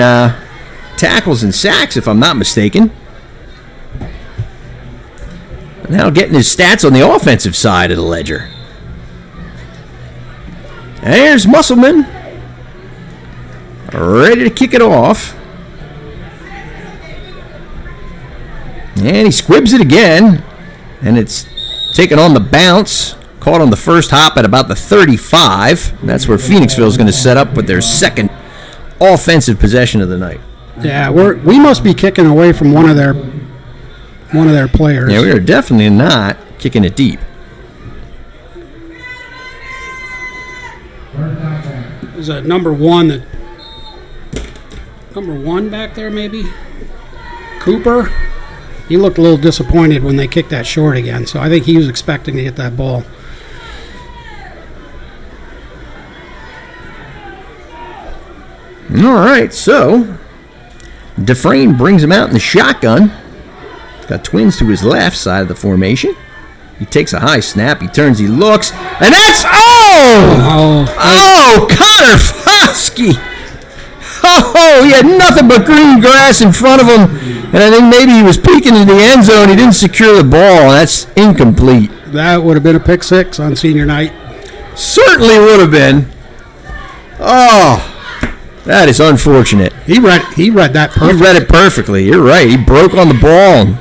tackles and sacks, if I'm not mistaken. Now getting his stats on the offensive side of the ledger. And here's Musselman, ready to kick it off. And he squibs it again, and it's taken on the bounce. Caught on the first hop at about the 35. And that's where Phoenixville is going to set up with their second offensive possession of the night. Yeah, we must be kicking away from one of their players. Yeah, we are definitely not kicking it deep. Is that number one back there maybe? Cooper? He looked a little disappointed when they kicked that short again, so I think he was expecting to get that ball. All right, so Dufresne brings him out in the shotgun. Got twins to his left side of the formation. He takes a high snap. He turns. He looks. And that's... Oh, Connor Foskey. Oh, he had nothing but green grass in front of him. And I think maybe he was peeking into the end zone. He didn't secure the ball. That's incomplete. That would have been a pick six on senior night. Certainly would have been. Oh, that is unfortunate. He read that perfectly. He read it perfectly. You're right. He broke on the ball. And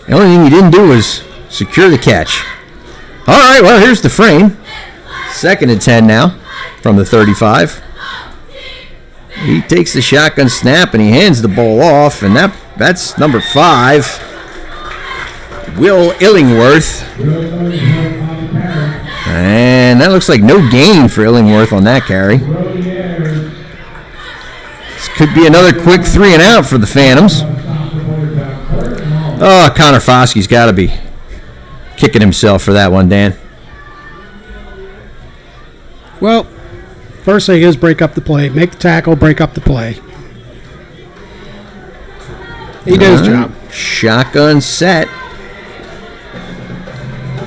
the only thing he didn't do was secure the catch. All right, well, here's the frame. 2nd and 10 now from the 35. He takes the shotgun snap and he hands the ball off, and that's number 5, Will Illingworth. And that looks like no gain for Illingworth on that carry. This could be another quick 3 and out for the Phantoms. Oh, Connor Foskey's got to be kicking himself for that one, Dan. Well, first thing is break up the play. Make the tackle, break up the play. He did his job. Shotgun set.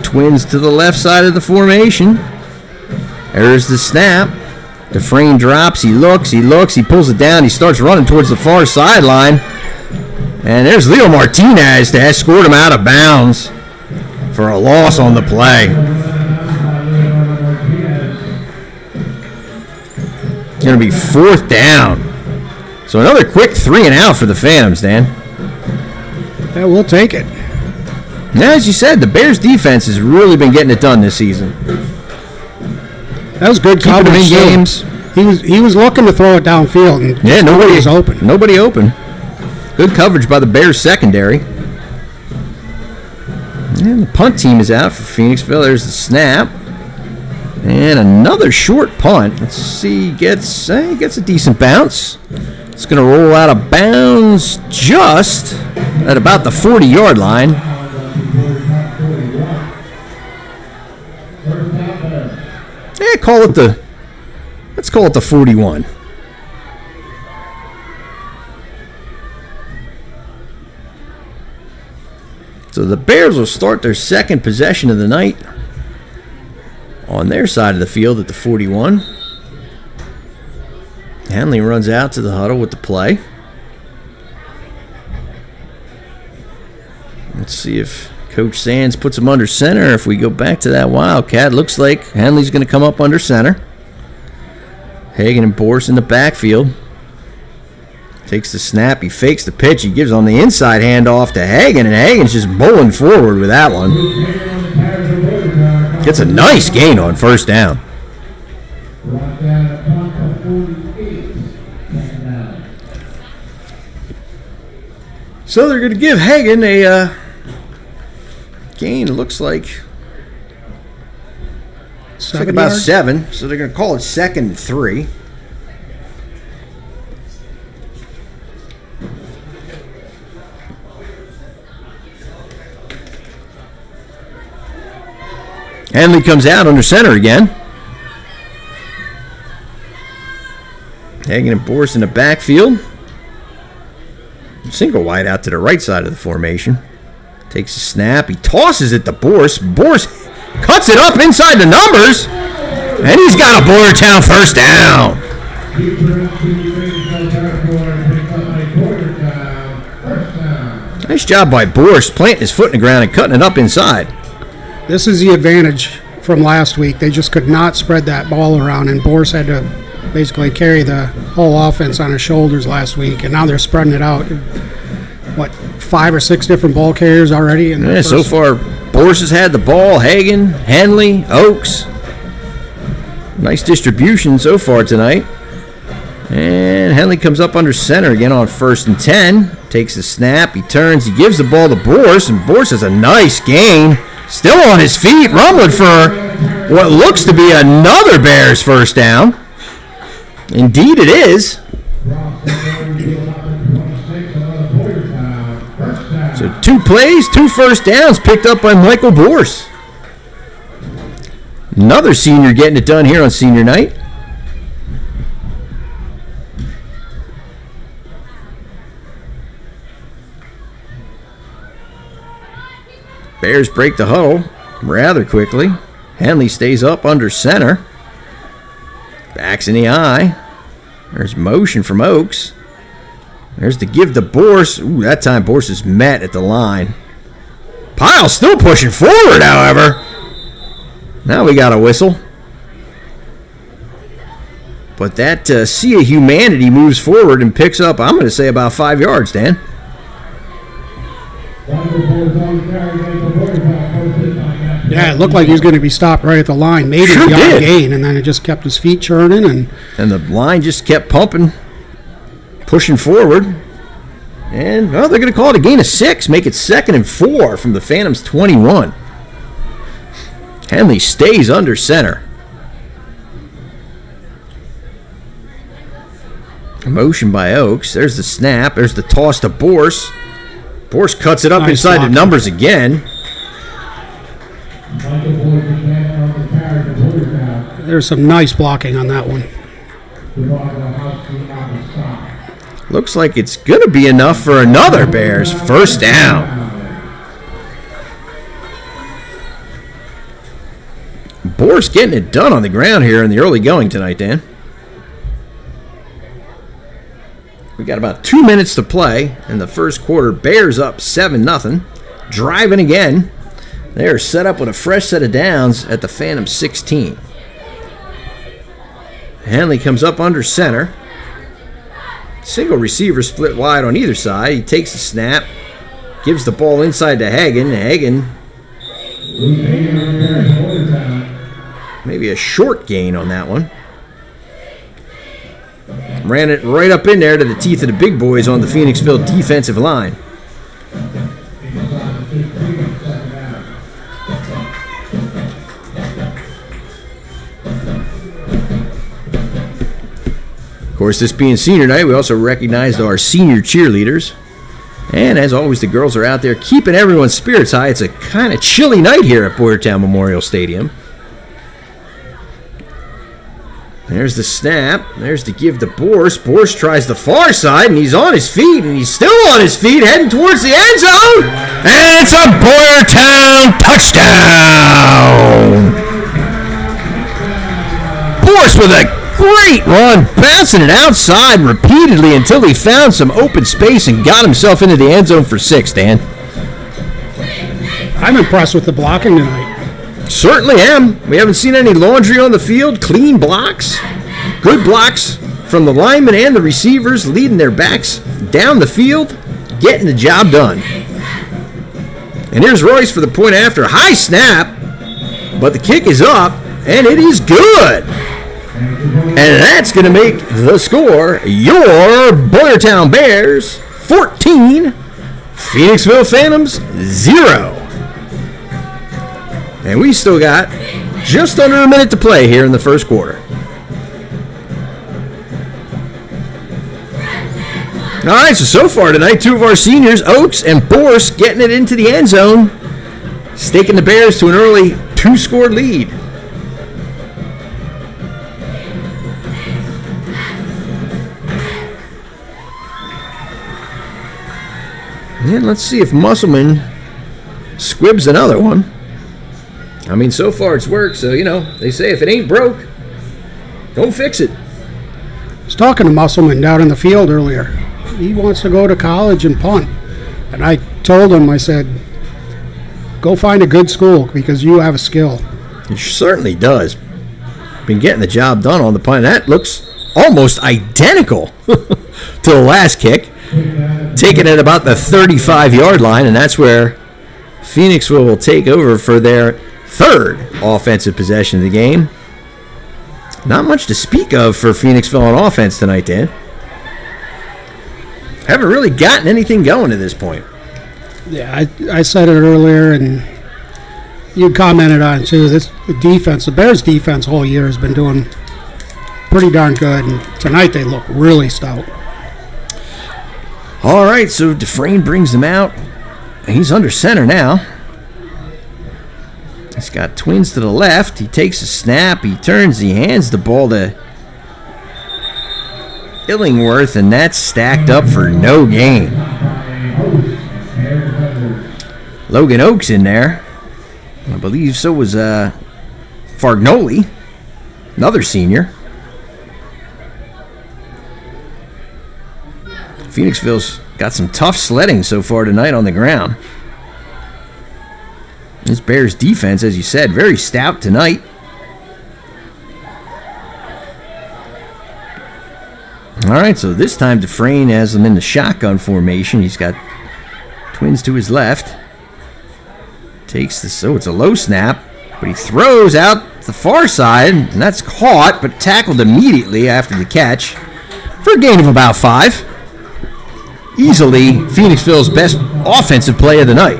Twins to the left side of the formation. There's the snap. Dufresne drops. He looks. He pulls it down. He starts running towards the far sideline. And there's Leo Martinez to escort him out of bounds for a loss on the play. It's going to be 4th down. So another quick 3 and out for the Phantoms, Dan. Yeah, we'll take it. Now, as you said, the Bears' defense has really been getting it done this season. That was good Keeping coverage. them in too. games. He was looking to throw it downfield, and Yeah, nobody was open. Nobody open. Good coverage by the Bears' secondary. And the punt team is out for Phoenixville. There's the snap. And another short punt. Let's see. He gets a decent bounce. It's going to roll out of bounds just at about the 40-yard line. Yeah, let's call it the 41. So the Bears will start their second possession of the night on their side of the field at the 41. Hanley runs out to the huddle with the play. Let's see if Coach Sands puts him under center. If we go back to that Wildcat, looks like Hanley's going to come up under center. Hagan and Boris in the backfield. Takes the snap. He fakes the pitch. He gives on the inside handoff to Hagan, and Hagan's just bowling forward with that one. Gets a nice gain on 1st down. So they're going to give Hagan a gain. It looks like about yards? 7. So they're going to call it 2nd and 3. Hanley comes out under center again. Hagan and Boris in the backfield. Single wide out to the right side of the formation. Takes a snap. He tosses it to Boris. Boris cuts it up inside the numbers. And he's got a Boyertown 1st down. Nice job by Boris planting his foot in the ground and cutting it up inside. This is the advantage from last week. They just could not spread that ball around, and Boris had to basically carry the whole offense on his shoulders last week, and now they're spreading it out. 5 or 6 different ball carriers already? So far, Boris has had the ball. Hagan, Hanley, Oaks. Nice distribution so far tonight. And Henley comes up under center again on 1st and 10. Takes the snap. He turns. He gives the ball to Boris, and Boris has a nice gain. Still on his feet, rumbling for what looks to be another Bears 1st down. Indeed it is. So 2 plays, 2 1st downs picked up by Michael Boris. Another senior getting it done here on senior night. Bears break the huddle rather quickly. Hanley stays up under center. Backs in the eye. There's motion from Oaks. There's the give to Boris. Ooh, that time Boris is met at the line. Pyle still pushing forward, however. Now we got a whistle. But that Sea of Humanity moves forward and picks up, I'm going to say, about 5 yards, Dan. Yeah, it looked like he was going to be stopped right at the line. Maybe Sure he got did. a gain, and then it just kept his feet churning. And the line just kept pumping, pushing forward. And, well, they're going to call it a gain of 6, make it 2nd and 4 from the Phantoms 21. Henley stays under center. Motion by Oaks. There's the snap. There's the toss to Boris. Boris cuts it up Nice inside block. the numbers again. Michael Boyertown on the carry to Boyertown. There's some nice blocking on that one. The ball on the house team on the stop. Looks like it's going to be enough for another Bears first down. Boris getting it done on the ground here in the early going tonight, Dan. We got about 2 minutes to play in the first quarter. Bears up 7-0. Driving again. They are set up with a fresh set of downs at the Phantom 16. Hanley comes up under center. Single receiver split wide on either side. He takes the snap. Gives the ball inside to Hagen. Hagen. Maybe a short gain on that one. Ran it right up in there to the teeth of the big boys on the Phoenixville defensive line. Of course, this being senior night, we also recognized our senior cheerleaders. And as always, the girls are out there keeping everyone's spirits high. It's a kind of chilly night here at Boyertown Memorial Stadium. There's the snap. There's the give to Boris. Boris tries the far side, and he's on his feet, and he's still on his feet, heading towards the end zone. And it's a Boyertown touchdown. Boris with a great run, bouncing it outside repeatedly until he found some open space and got himself into the end zone for 6, Dan. I'm impressed with the blocking tonight. Certainly am. We haven't seen any laundry on the field. Clean blocks. Good blocks from the linemen and the receivers, leading their backs down the field, getting the job done. And here's Royce for the point after. High snap, but the kick is up, and it is good. And that's going to make the score your Boyertown Bears 14, Phoenixville Phantoms 0. And we still got just under a minute to play here in the first quarter. All right, so far tonight, 2 of our seniors, Oates and Boris, getting it into the end zone, staking the Bears to an early 2-score lead. And let's see if Musselman squibs another one. I mean, so far it's worked, so, they say if it ain't broke, don't fix it. I was talking to Musselman down in the field earlier. He wants to go to college and punt. And I told him, I said, go find a good school because you have a skill. He certainly does. Been getting the job done on the punt. That looks almost identical to the last kick. Taken at about the 35-yard line, and that's where Phoenixville will take over for their third offensive possession of the game. Not much to speak of for Phoenixville on offense tonight, Dan. Haven't really gotten anything going to this point. Yeah, I said it earlier, and you commented on it too. The Bears' defense all year has been doing pretty darn good, and tonight they look really stout. All right, so Dufresne brings them out. He's under center now. He's got twins to the left. He takes a snap. He turns. He hands the ball to Illingworth, and that's stacked up for no gain. Logan Oaks in there. I believe so was Fargnoli, another senior. Phoenixville's got some tough sledding so far tonight on the ground. This Bears defense, as you said, very stout tonight. All right, so this time Dufresne has them in the shotgun formation. He's got twins to his left. Takes this, so it's a low snap, but he throws out the far side, and that's caught, but tackled immediately after the catch for a gain of about 5. Easily Phoenixville's best offensive play of the night.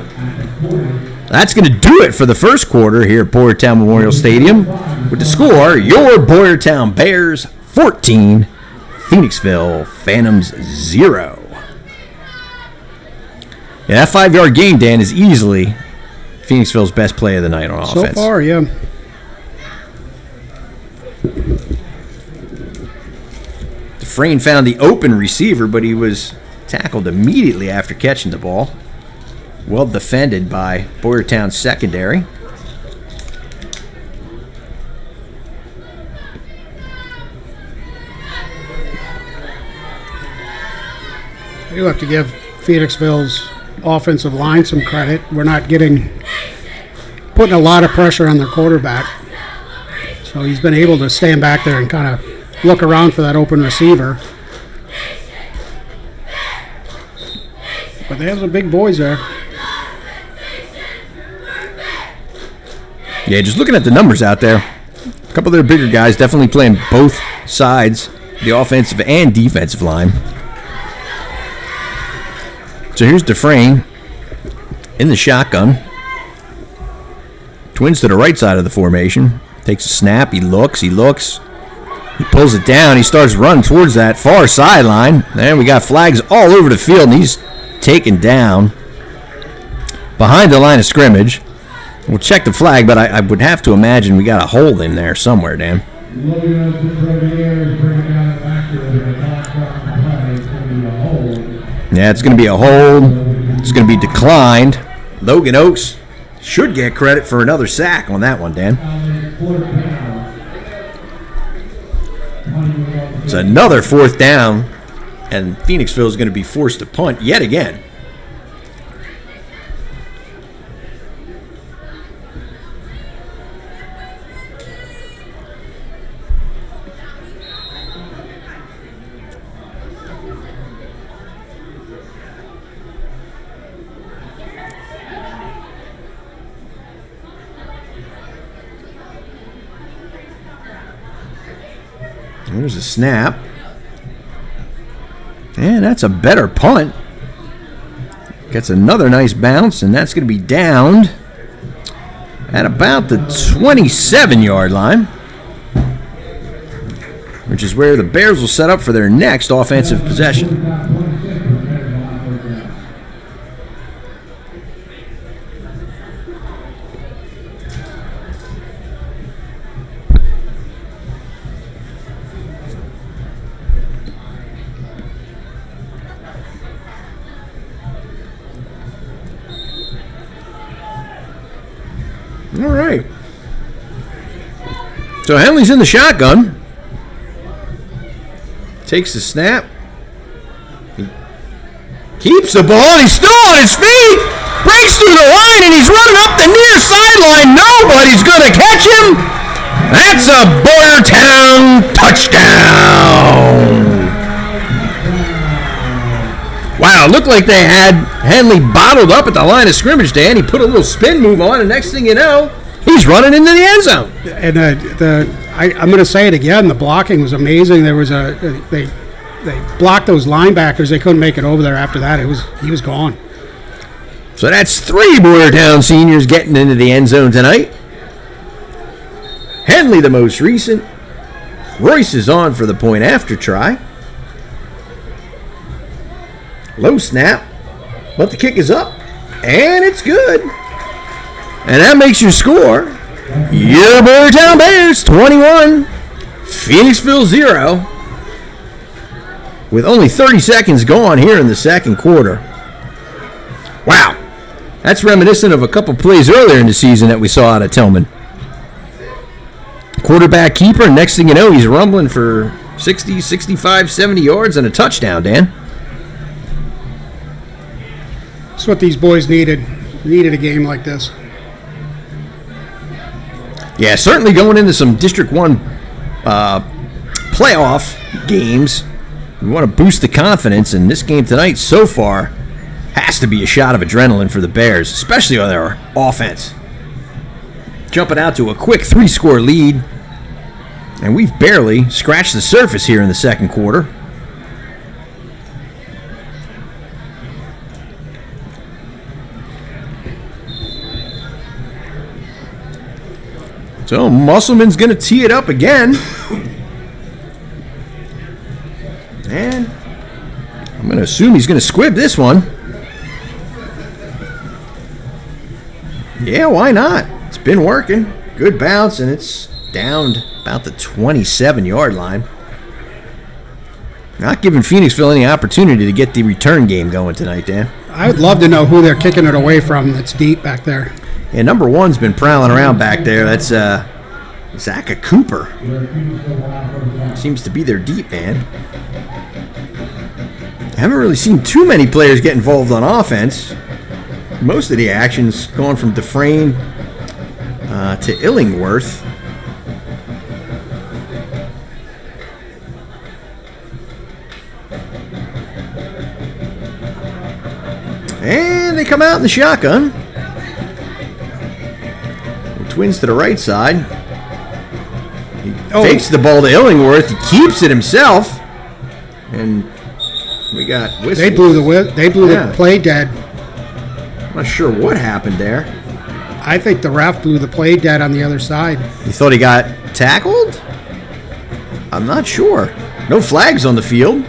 That's going to do it for the first quarter here at Boyertown Memorial Stadium. With the score, your Boyertown Bears 14, Phoenixville Phantoms 0. Yeah, that 5-yard gain, Dan, is easily Phoenixville's best play of the night on So offense. far, yeah. Dufresne found the open receiver, but he was tackled immediately after catching the ball. Well defended by Boyertown secondary. I do have to give Phoenixville's offensive line some credit. We're not putting a lot of pressure on their quarterback. So he's been able to stand back there and kind of look around for that open receiver. But they have some big boys there. Yeah, just looking at the numbers out there, a couple of their bigger guys definitely playing both sides, the offensive and defensive line. So here's Dufresne in the shotgun. Twins to the right side of the formation. Takes a snap. He looks. He pulls it down. He starts running towards that far sideline. And we got flags all over the field, and he's taken down behind the line of scrimmage. We'll check the flag, but I would have to imagine we got a hole in there somewhere, Dan. Yeah, it's going to be a hold. It's going to be declined. Logan Oakes should get credit for another sack on that one, Dan. It's another 4th down, and Phoenixville is going to be forced to punt yet again. There's a snap. And that's a better punt. Gets another nice bounce, and that's going to be downed at about the 27-yard line, which is where the Bears will set up for their next offensive possession. All right. So Henley's in the shotgun. Takes the snap. He keeps the ball, and he's still on his feet. Breaks through the line, and he's running up the near sideline. Nobody's going to catch him. That's a Boyertown touchdown. Wow, it looked like they had Henley bottled up at the line of scrimmage, Dan. He put a little spin move on, and next thing you know, he's running into the end zone. And I'm going to say it again. The blocking was amazing. There was they blocked those linebackers. They couldn't make it over there after that. He was gone. So that's 3 Boyertown seniors getting into the end zone tonight. Henley, the most recent. Royce is on for the point after try. Low snap, but the kick is up, and it's good. And that makes your score. Your Boyertown Bears 21, Phoenixville 0. With only 30 seconds gone here in the second quarter. Wow, that's reminiscent of a couple plays earlier in the season that we saw out of Tillman. Quarterback keeper, next thing you know, he's rumbling for 60, 65, 70 yards and a touchdown, Dan. That's what these boys needed. Needed a game like this. Yeah, certainly going into some District 1 playoff games, we want to boost the confidence, and this game tonight so far has to be a shot of adrenaline for the Bears, especially on their offense. Jumping out to a quick 3-score lead, and we've barely scratched the surface here in the second quarter. So Musselman's going to tee it up again. And I'm going to assume he's going to squib this one. Yeah, why not? It's been working. Good bounce, and it's down about the 27-yard line. Not giving Phoenixville any opportunity to get the return game going tonight, Dan. I would love to know who they're kicking it away from that's deep back there. Yeah, number one's been prowling around back there. That's Zach Cooper. Seems to be their deep man. I haven't really seen too many players get involved on offense. Most of the action's going from Dufresne to Illingworth. And they come out in the shotgun. The Twins to the right side. He fakes the ball to Illingworth. He keeps it himself. And we got whistle. They blew the play dead. I'm not sure what happened there. I think the ref blew the play dead on the other side. You thought he got tackled? I'm not sure. No flags on the field.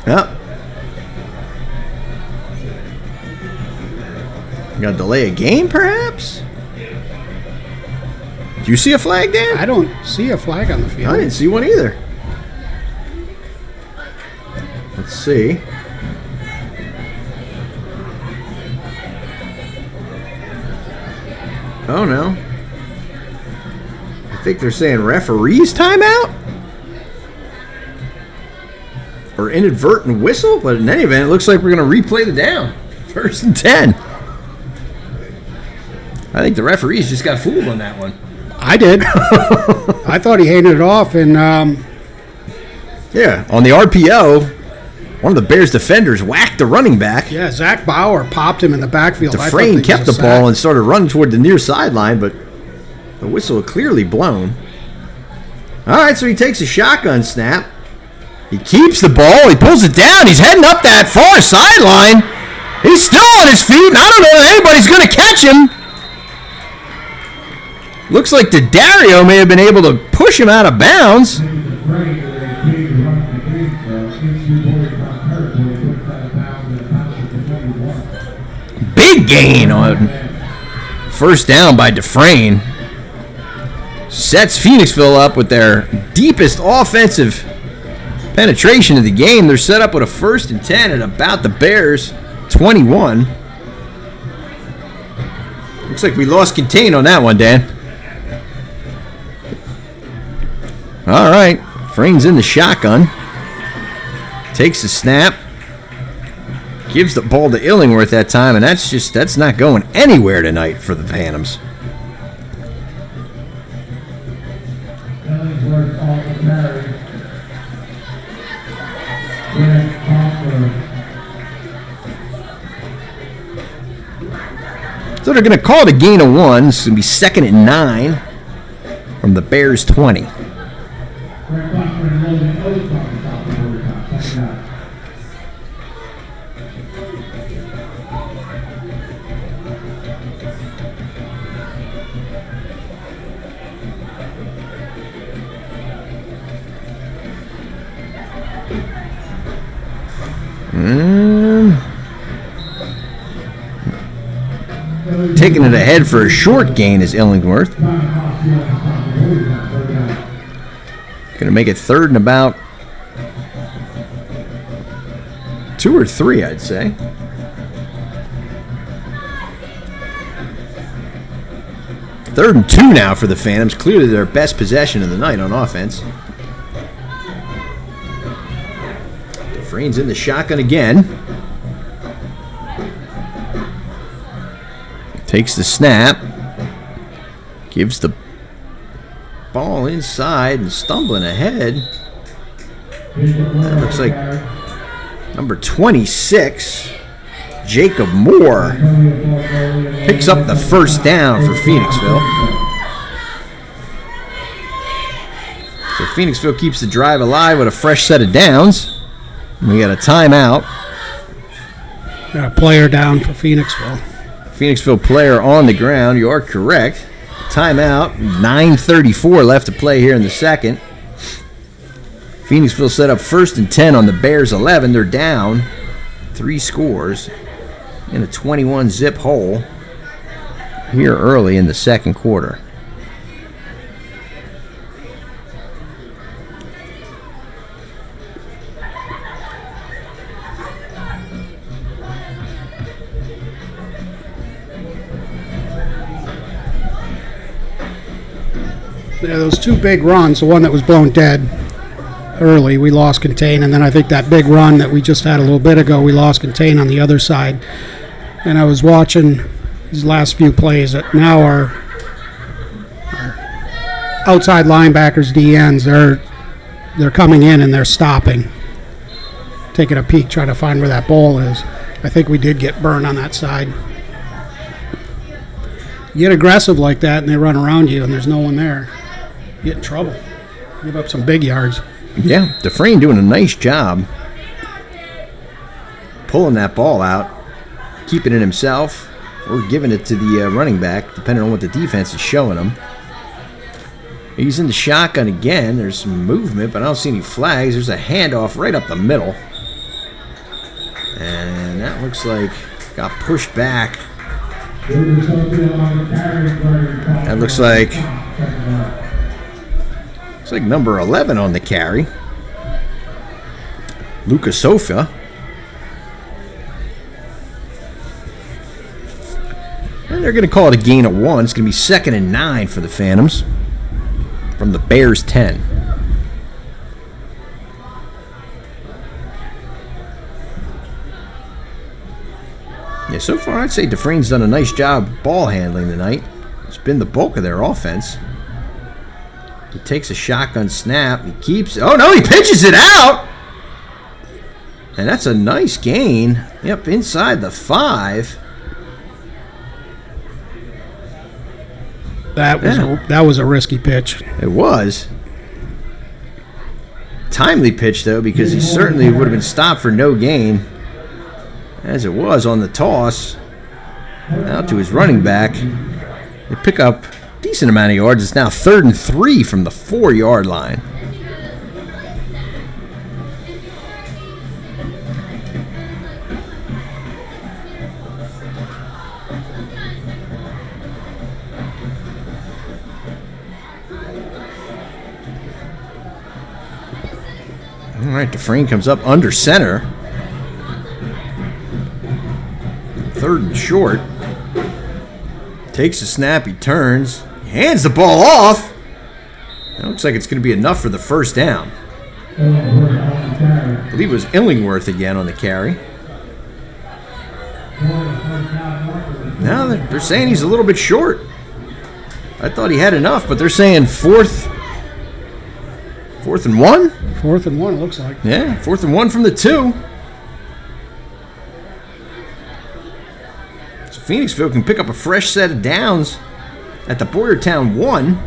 Yep. Got to delay a game, perhaps? Do you see a flag, Dan? I don't see a flag on the field. I didn't see one either. Let's see. Oh, no. I think they're saying referee's timeout? Or inadvertent whistle? But in any event, it looks like we're going to replay the down. 1st and 10. I think the referees just got fooled on that one. I did. I thought he handed it off, and yeah, on the RPO, one of the Bears defenders whacked the running back. yeah, Zach Bauer popped him in the backfield. Dufresne kept the ball and started running toward the near sideline, but the whistle had clearly blown. All right, so he takes a shotgun snap. He keeps the ball. He pulls it down. He's heading up that far sideline. He's still on his feet, and I don't know that anybody's going to catch him. Looks like Daddario may have been able to push him out of bounds. Big gain on first down by Dufresne. Sets Phoenixville up with their deepest offensive penetration of the game. They're set up with a 1st and 10 at about the Bears' 21. Looks like we lost contain on that one, Dan. All right, Dufresne's in the shotgun. Takes the snap. Gives the ball to Illingworth that time, and that's not going anywhere tonight for the Phantoms. Illingworth off the carry. So they're going to call it a gain of 1. This is going to be 2nd and 9 from the Bears' 20. Taking it ahead for a short gain is Illingworth. Going to make it 3rd and about 2 or 3, I'd say. Third and 2 now for the Phantoms. Clearly their best possession of the night on offense. Dufresne's in the shotgun again. Takes the snap. Gives the ball inside and stumbling ahead. That looks like number 26, Jacob Moore, picks up the first down for Phoenixville. So Phoenixville keeps the drive alive with a fresh set of downs. We got a timeout. Got a player down for Phoenixville. Phoenixville player on the ground. You are correct. Timeout. 9:34 left to play here in the second. Phoenixville set up 1st and 10 on the Bears 11. They're down 3 scores in a 21-zip hole here early in the second quarter. Yeah, those 2 big runs, the one that was blown dead early, we lost contain, and then I think that big run that we just had a little bit ago, we lost contain on the other side. And I was watching these last few plays that now our outside linebackers, DNs, they're coming in and they're stopping, taking a peek, trying to find where that ball is. I think we did get burned on that side. You get aggressive like that and they run around you and there's no one there, you get in trouble. Give up some big yards. Yeah, Dufresne doing a nice job pulling that ball out, keeping it himself, or giving it to the running back, depending on what the defense is showing him. He's in the shotgun again. There's some movement, but I don't see any flags. There's a handoff right up the middle. And that looks like got pushed back. That looks like number 11 on the carry. Lucas Sofa. And they're going to call it a gain of 1. It's going to be 2nd and 9 for the Phantoms from the Bears 10. Yeah, so far I'd say Dufresne's done a nice job ball handling tonight. It's been the bulk of their offense. He takes a shotgun snap. He keeps... Oh, no, he pitches it out! And that's a nice gain. Yep, inside the 5. That was a risky pitch. It was. Timely pitch, though, because he certainly would have been stopped for no gain, as it was on the toss. Out to his running back. They pick up a decent amount of yards. It's now 3rd and 3 from the 4-yard line. All right, Dufresne comes up under center. 3rd and short. Takes a snap, he turns, hands the ball off. That looks like it's going to be enough for the 1st down. I believe it was Illingworth again on the carry. Now they're saying he's a little bit short. I thought he had enough, but they're saying 4th and 1? 4th and 1, it looks like. Yeah, 4th and 1 from the 2. So Phoenixville can pick up a fresh set of downs at the Boyertown 1.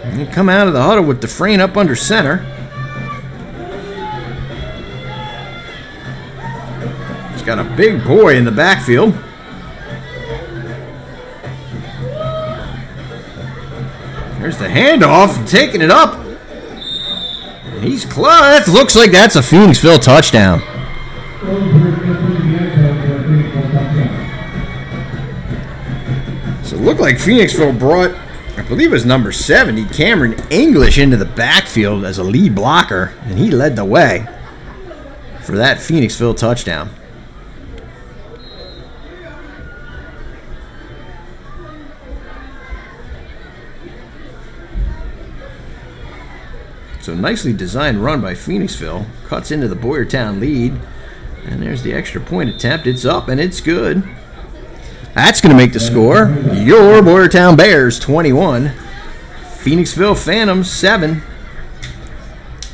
And they come out of the huddle with Dufresne up under center. He's got a big boy in the backfield. There's the handoff, taking it up. And he's close. Looks like that's a Phoenixville touchdown. So it looked like Phoenixville brought, I believe it was number 70, Cameron English, into the backfield as a lead blocker, and he led the way for that Phoenixville touchdown. So nicely designed run by Phoenixville. Cuts into the Boyertown lead. And there's the extra point attempt. It's up and it's good. That's going to make the score. Your Boyertown Bears 21. Phoenixville Phantoms 7.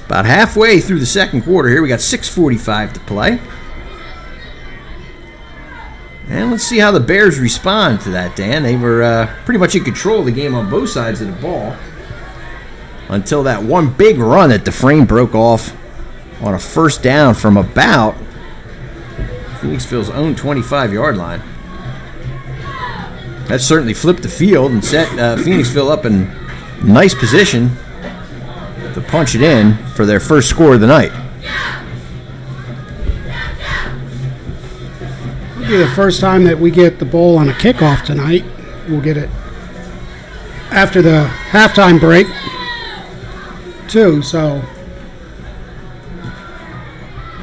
About halfway through the second quarter here. We got 6:45 to play. And let's see how the Bears respond to that, Dan. They were pretty much in control of the game on both sides of the ball, until that one big run that Dufresne broke off on a 1st down from about Phoenixville's own 25-yard line. That certainly flipped the field and set Phoenixville up in nice position to punch it in for their first score of the night. It'll be the first time that we get the ball on a kickoff tonight. We'll get it after the halftime break, too, so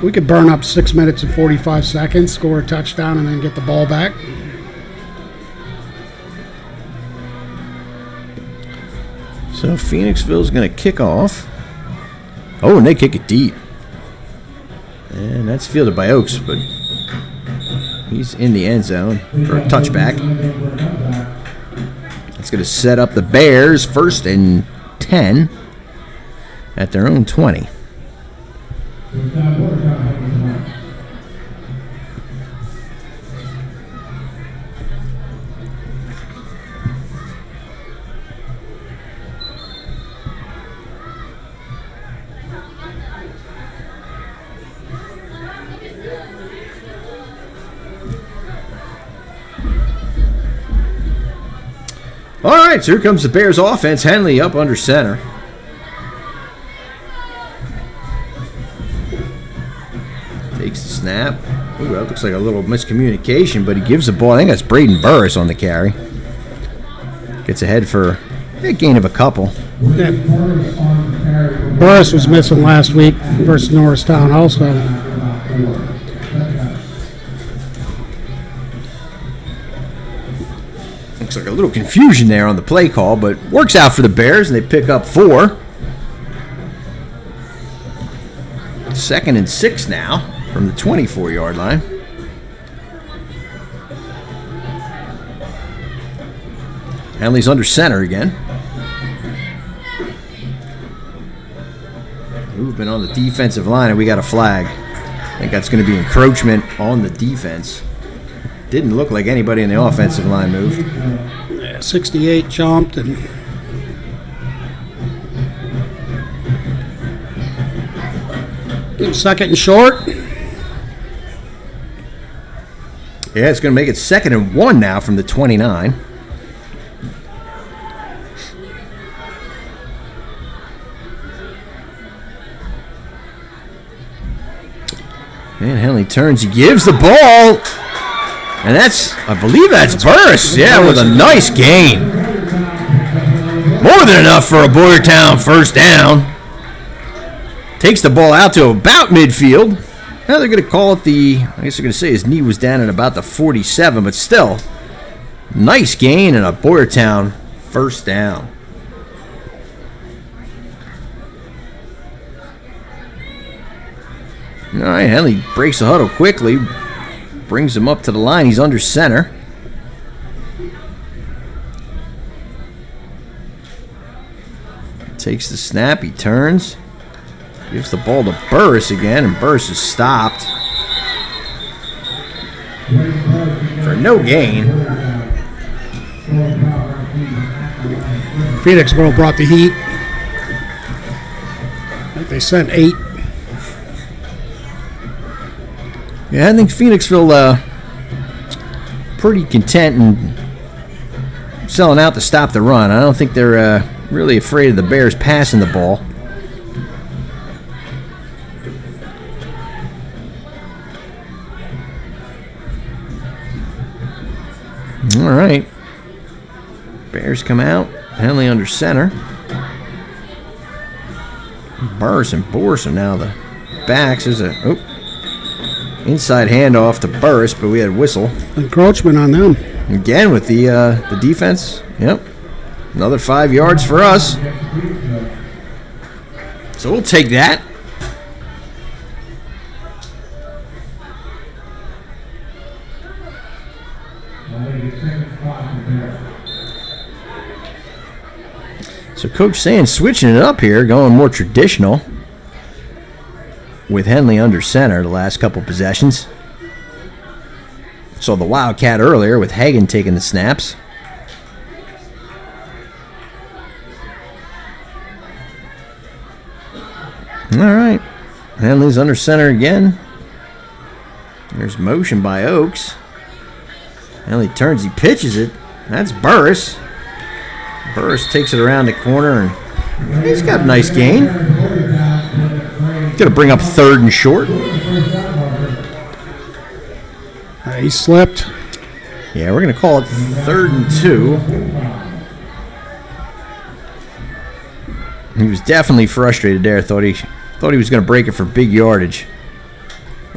we could burn up 6 minutes and 45 seconds, score a touchdown, and then get the ball back. So Phoenixville's going to kick off. Oh, and they kick it deep. And that's fielded by Oaks, but he's in the end zone for a touchback. It's going to set up the Bears 1st and 10 at their own 20. All right, so here comes the Bears offense. Henley up under center. Takes the snap. Ooh, that looks like a little miscommunication, but he gives the ball. I think that's Braden Burris on the carry. Gets ahead for a gain of a couple. Yeah. Burris was missing last week versus Norristown also. Looks like a little confusion there on the play call, but works out for the Bears, and they pick up 4. 2nd and 6 now from the 24-yard line. Henley's under center again. Movement on the defensive line, and we got a flag. I think that's going to be encroachment on the defense. Didn't look like anybody in the offensive line moved. Yeah, 68 jumped and give him 2nd and short. Yeah, it's going to make it 2nd and 1 now from the 29. And Henley turns, he gives the ball. And I believe that's Burris. Yeah, with a nice gain. More than enough for a Boyertown first down. Takes the ball out to about midfield. Now they're going to call it I guess they're going to say his knee was down at about the 47, but still, nice gain and a Boyertown first down. All right, Henley breaks the huddle quickly. Brings him up to the line. He's under center. Takes the snap. He turns. Gives the ball to Burris again, and Burris is stopped for no gain. Phoenixville brought the heat. I think they sent 8. Yeah, I think Phoenixville pretty content and selling out to stop the run. I don't think they're really afraid of the Bears passing the ball. All right. Bears come out. Henley under center. Burris and Boris are now the backs. There's a inside handoff to Burris, but we had whistle. Encroachment on them. Again with the defense. Yep. Another 5 yards for us. So we'll take that. So Coach Sands switching it up here, going more traditional with Henley under center the last couple possessions. Saw the Wildcat earlier with Hagan taking the snaps. All right. Henley's under center again. There's motion by Oaks. Henley turns, he pitches it. That's Burris. Burris takes it around the corner, and he's got a nice gain. Going to bring up 3rd and short. He slipped. Yeah, we're going to call it 3rd and 2. He was definitely frustrated there. Thought he was going to break it for big yardage.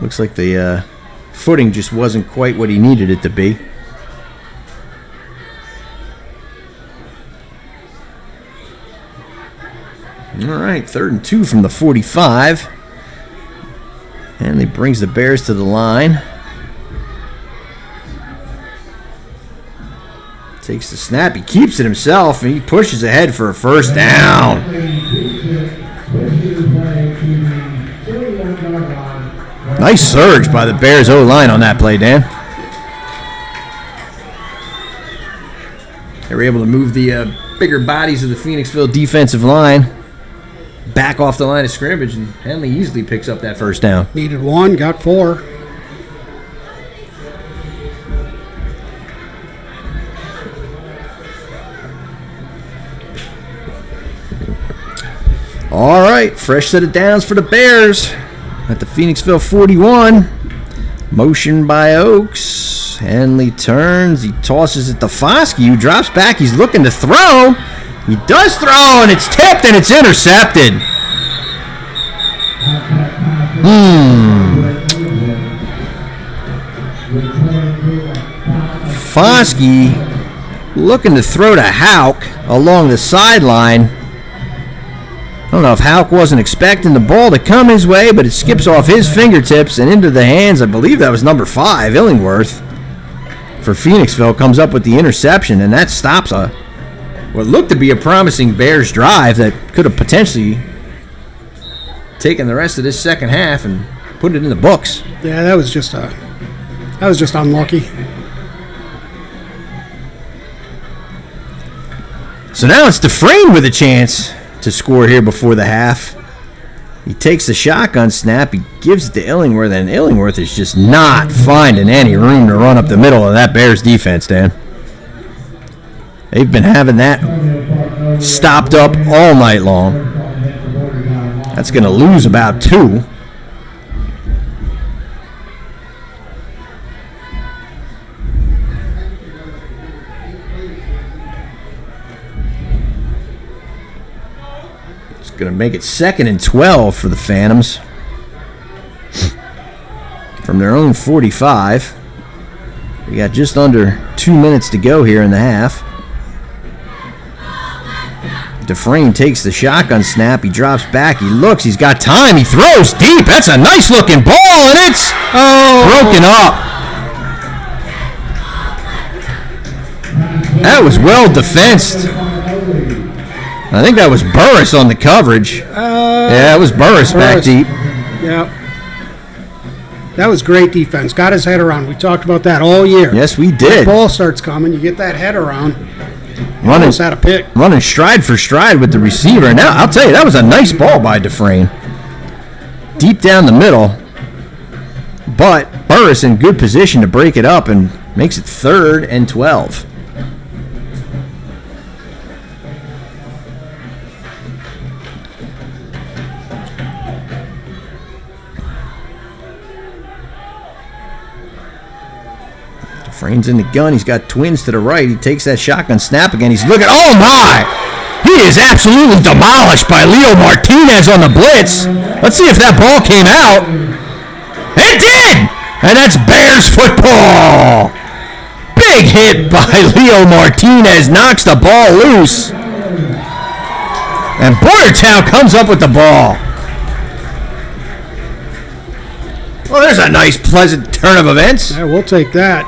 Looks like the footing just wasn't quite what he needed it to be. All right, 3rd and 2 from the 45. And he brings the Bears to the line. Takes the snap. He keeps it himself, and he pushes ahead for a 1st down. Nice surge by the Bears O-line on that play, Dan. They were able to move the bigger bodies of the Phoenixville defensive line back off the line of scrimmage, and Henley easily picks up that 1st down. Needed 1, got 4. All right, fresh set of downs for the Bears at the Phoenixville 41. Motion by Oaks. Henley turns. He tosses it to Foskey, who drops back. He's looking to throw. He does throw, and it's tipped, and it's intercepted. Foskey looking to throw to Hauk along the sideline. I don't know if Hauk wasn't expecting the ball to come his way, but it skips off his fingertips and into the hands. I believe that was number 5, Illingworth. For Phoenixville, comes up with the interception, and that stops what looked to be a promising Bears drive that could have potentially taken the rest of this second half and put it in the books. Yeah, that was just unlucky. So now it's Dufresne with a chance to score here before the half. He takes the shotgun snap. He gives it to Illingworth, and Illingworth is just not finding any room to run up the middle of that Bears defense, Dan. They've been having that stopped up all night long. That's going to lose about 2. Going to make it 2nd and 12 for the Phantoms from their own 45. We got just under 2 minutes to go here in the half. Dufresne takes the shotgun snap. He drops back. He looks. He's got time. He throws deep. That's a nice looking ball, and it's broken up. That was well defensed. I think that was Burris on the coverage. Yeah, it was Burris back deep. Yeah. That was great defense. Got his head around. We talked about that all year. Yes, we The did. ball starts coming. You get that head around. Running, Almost had a pick. running stride for stride with the receiver. Now, I'll tell you, that was a nice ball by Dufresne. Deep down the middle. But Burris in good position to break it up and makes it 3rd and 12. Dufresne's in the gun. He's got twins to the right. He takes that shotgun snap again. He's looking. Oh, my! He is absolutely demolished by Leo Martinez on the blitz. Let's see if that ball came out. It did! And that's Bears football. Big hit by Leo Martinez. Knocks the ball loose. And Boyertown comes up with the ball. Well, there's a nice, pleasant turn of events. Yeah, we'll take that.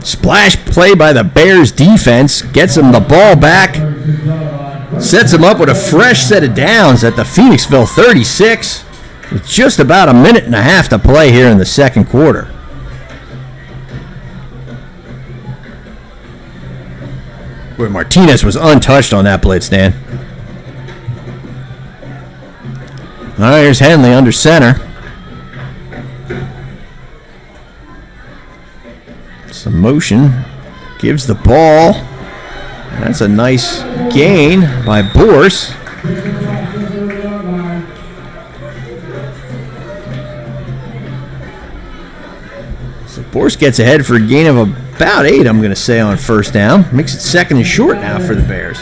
Splash play by the Bears defense. Gets them the ball back. Sets them up with a fresh set of downs at the Phoenixville 36. With just about a minute and a half to play here in the second quarter. Where Martinez was untouched on that blitz, Dan. All right, here's Henley under center. Some motion. Gives the ball. That's a nice gain by Bourse. So Bourse gets ahead for a gain of about 8, I'm going to say, on first down. Makes it 2nd and short now for the Bears.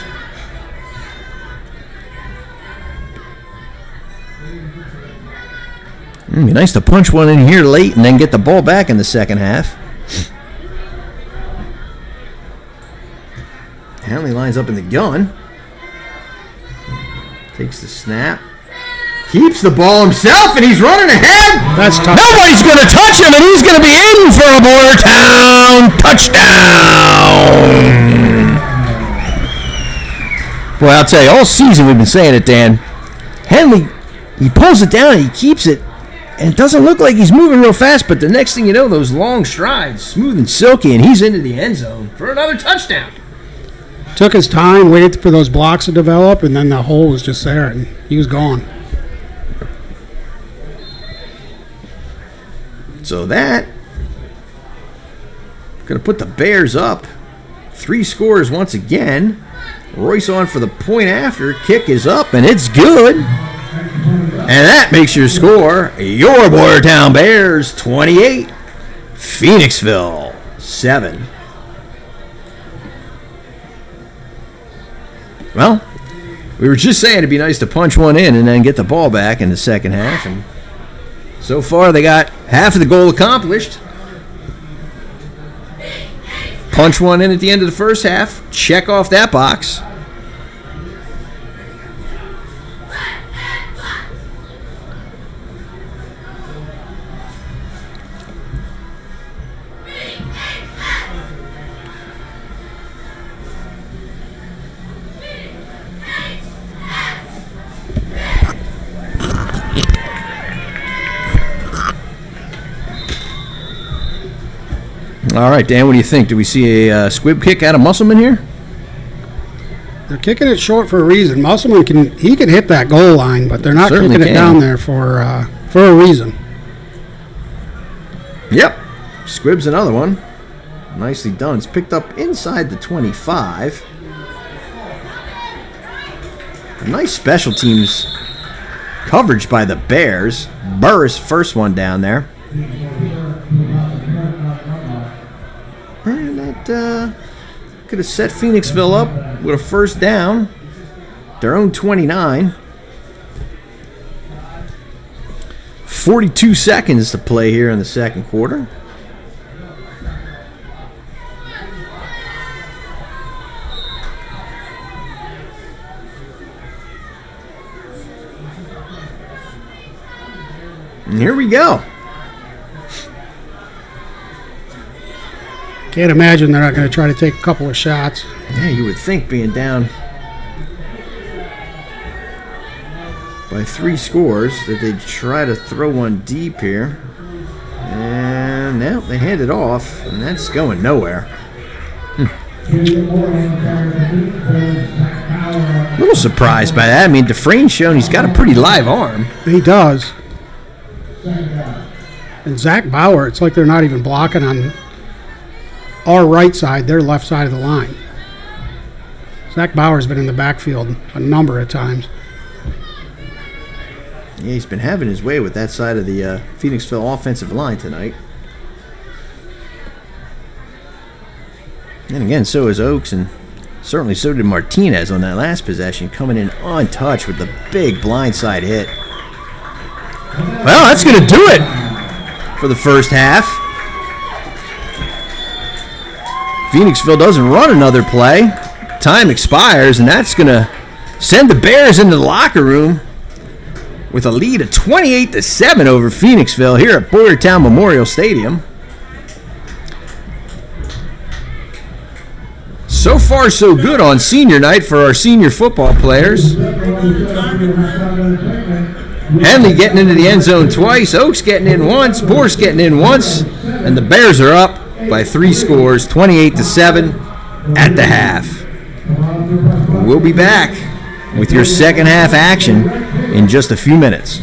It'd be nice to punch one in here late and then get the ball back in the second half. Hanley lines up in the gun. Takes the snap. Keeps the ball himself, and he's running ahead. That's tough. Nobody's going to touch him, and he's going to be in for a Boyertown touchdown. Boy, I'll tell you, all season we've been saying it, Dan. Hanley, he pulls it down, and he keeps it. And it doesn't look like he's moving real fast, but the next thing you know, those long strides, smooth and silky, and he's into the end zone for another touchdown. Took his time, waited for those blocks to develop, and then the hole was just there, and he was gone. So that going to put the Bears up. 3 scores once again. Royce on for the point after. Kick is up, and it's good. And that makes your score your Boyertown Bears 28, Phoenixville 7. Well, we were just saying it'd be nice to punch one in and then get the ball back in the second half. And so far, they got half of the goal accomplished. Punch one in at the end of the first half. Check off that box. All right, Dan, what do you think? Do we see a squib kick out of Musselman here? They're kicking it short for a reason. Musselman can hit that goal line, but they're not Certainly kicking it can. down there for a reason. Yep. Squib's another one. Nicely done. It's picked up inside the 25. A nice special teams coverage by the Bears. Burris, first one down there. And that could have set Phoenixville up with a first down. Their own 29. 42 seconds to play here in the second quarter. And here we go. Can't imagine they're not going to try to take a couple of shots. Yeah, you would think being down by 3 scores that they'd try to throw one deep here. And now they hand it off, and that's going nowhere. A little surprised by that. I mean, Dufresne's shown he's got a pretty live arm. He does. And Zach Bauer, it's like they're not even blocking on our right side, their left side of the line. Zach Bauer's been in the backfield a number of times. Yeah, he's been having his way with that side of the Phoenixville offensive line tonight. And again, so is Oaks, and certainly so did Martinez on that last possession, coming in untouched with the big blindside hit. Well, that's going to do it for the first half. Phoenixville doesn't run another play. Time expires, and that's going to send the Bears into the locker room with a lead of 28-7 over Phoenixville here at Boyertown Memorial Stadium. So far, so good on senior night for our senior football players. Henley getting into the end zone twice, Oaks getting in once, Bourse getting in once, and the Bears are up by 3 scores, 28-7 at the half. We'll be back with your second half action in just a few minutes.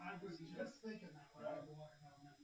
I was just thinking that when I was walking down that.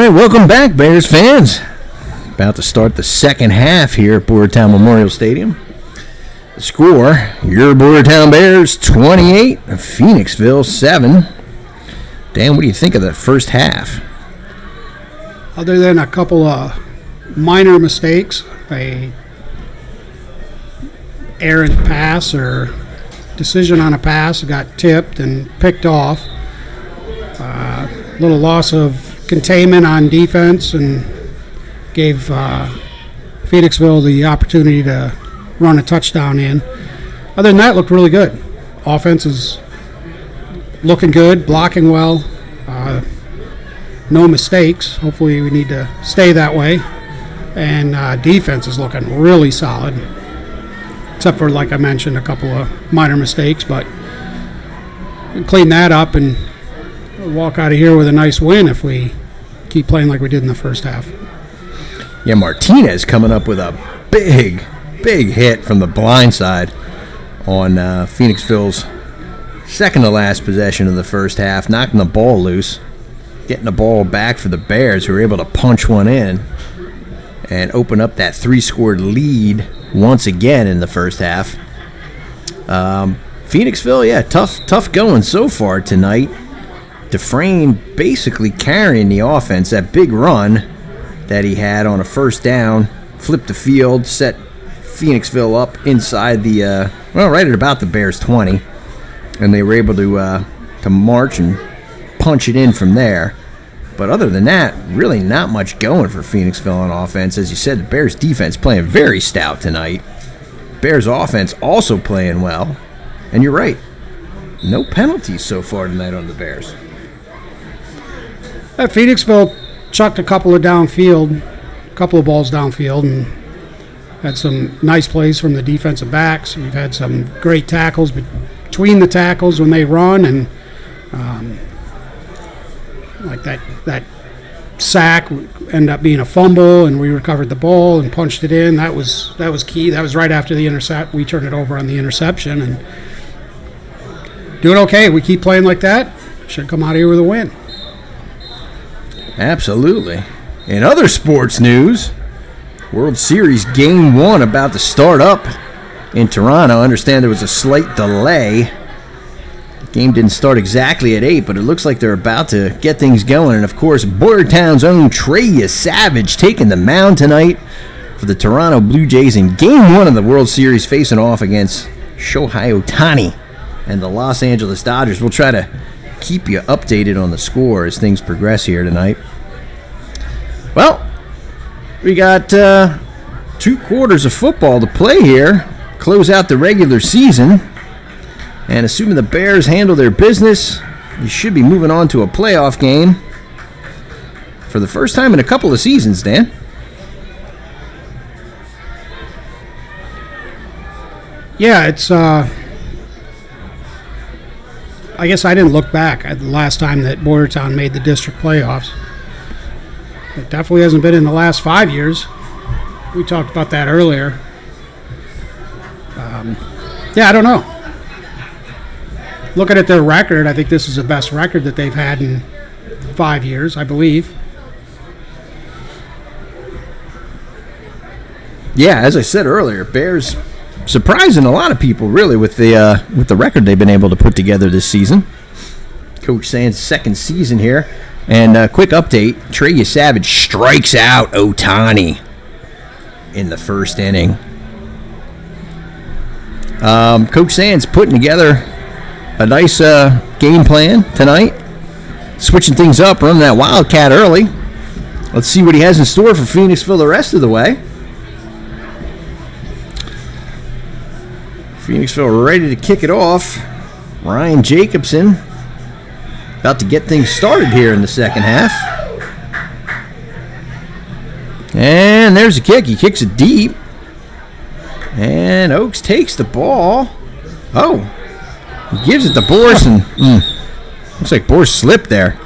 right, welcome back, Bears fans. About to start the second half here at Boyertown Memorial Stadium. The score, your Boyertown Bears 28, Phoenixville 7. Dan, what do you think of the first half? Other than a couple of minor mistakes, a errant pass or decision on a pass got tipped and picked off. Little loss of containment on defense and gave Phoenixville the opportunity to run a touchdown in. Other than that, looked really good. Offense is looking good, blocking well, no mistakes. Hopefully we need to stay that way. And defense is looking really solid, except for, like I mentioned, a couple of minor mistakes. But clean that up and walk out of here with a nice win if we keep playing like we did in the first half. Yeah, Martinez coming up with a big hit from the blind side on Phoenixville's second to last possession of the first half, knocking the ball loose, getting the ball back for the Bears, who were able to punch one in and open up that 3-score lead once again in the first half. Phoenixville, yeah, tough going so far tonight. Dufresne basically carrying the offense. That big run that he had on a first down, flipped the field, set Phoenixville up inside the, right at about the Bears 20. And they were able to march and punch it in from there. But other than that, really not much going for Phoenixville on offense. As you said, the Bears defense playing very stout tonight. Bears offense also playing well. And you're right, no penalties so far tonight on the Bears. Phoenixville chucked a couple of balls downfield, and had some nice plays from the defensive backs. We've had some great tackles between the tackles when they run, and like that sack ended up being a fumble, and we recovered the ball and punched it in. That was key. That was right after the intercept. We turned it over on the interception, and doing okay. We keep playing like that, should come out of here with a win. Absolutely. In other sports news, World Series Game 1 about to start up in Toronto. I understand there was a slight delay. The game didn't start exactly at 8, but it looks like they're about to get things going. And, of course, Boyertown's own Trey Savage taking the mound tonight for the Toronto Blue Jays in Game 1 of the World Series, facing off against Shohei Ohtani and the Los Angeles Dodgers. We'll try to keep you updated on the score as things progress here tonight. Well, we got 2 quarters of football to play here, close out the regular season, and assuming the Bears handle their business, you should be moving on to a playoff game for the first time in a couple of seasons, Dan. Yeah, it's I guess I didn't look back at the last time that Boyertown made the district playoffs. It definitely hasn't been in the last 5 years. We talked about that earlier. I don't know. Looking at their record, I think this is the best record that they've had in 5 years, I believe. Yeah, as I said earlier, Bears surprising a lot of people, really, with the record they've been able to put together this season. Coach Sand's second season here. And a quick update, Trey Savage strikes out Ohtani in the first inning. Coach Sand's putting together a nice game plan tonight. Switching things up, running that Wildcat early. Let's see what he has in store for Phoenixville the rest of the way. Phoenixville ready to kick it off. Ryan Jacobson about to get things started here in the second half. And there's a kick. He kicks it deep. And Oaks takes the ball. Oh, he gives it to Boris, and looks like Boris slipped there.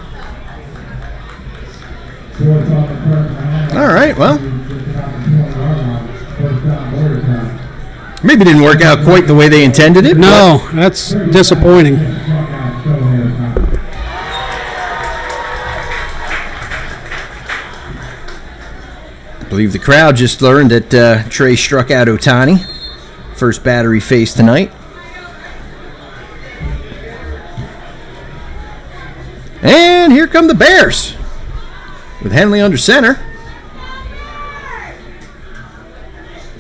All right, well, maybe it didn't work out quite the way they intended it. No, that's disappointing. believe the crowd just learned that Trey struck out Otani. First batter he faced tonight. And here come the Bears with Henley under center.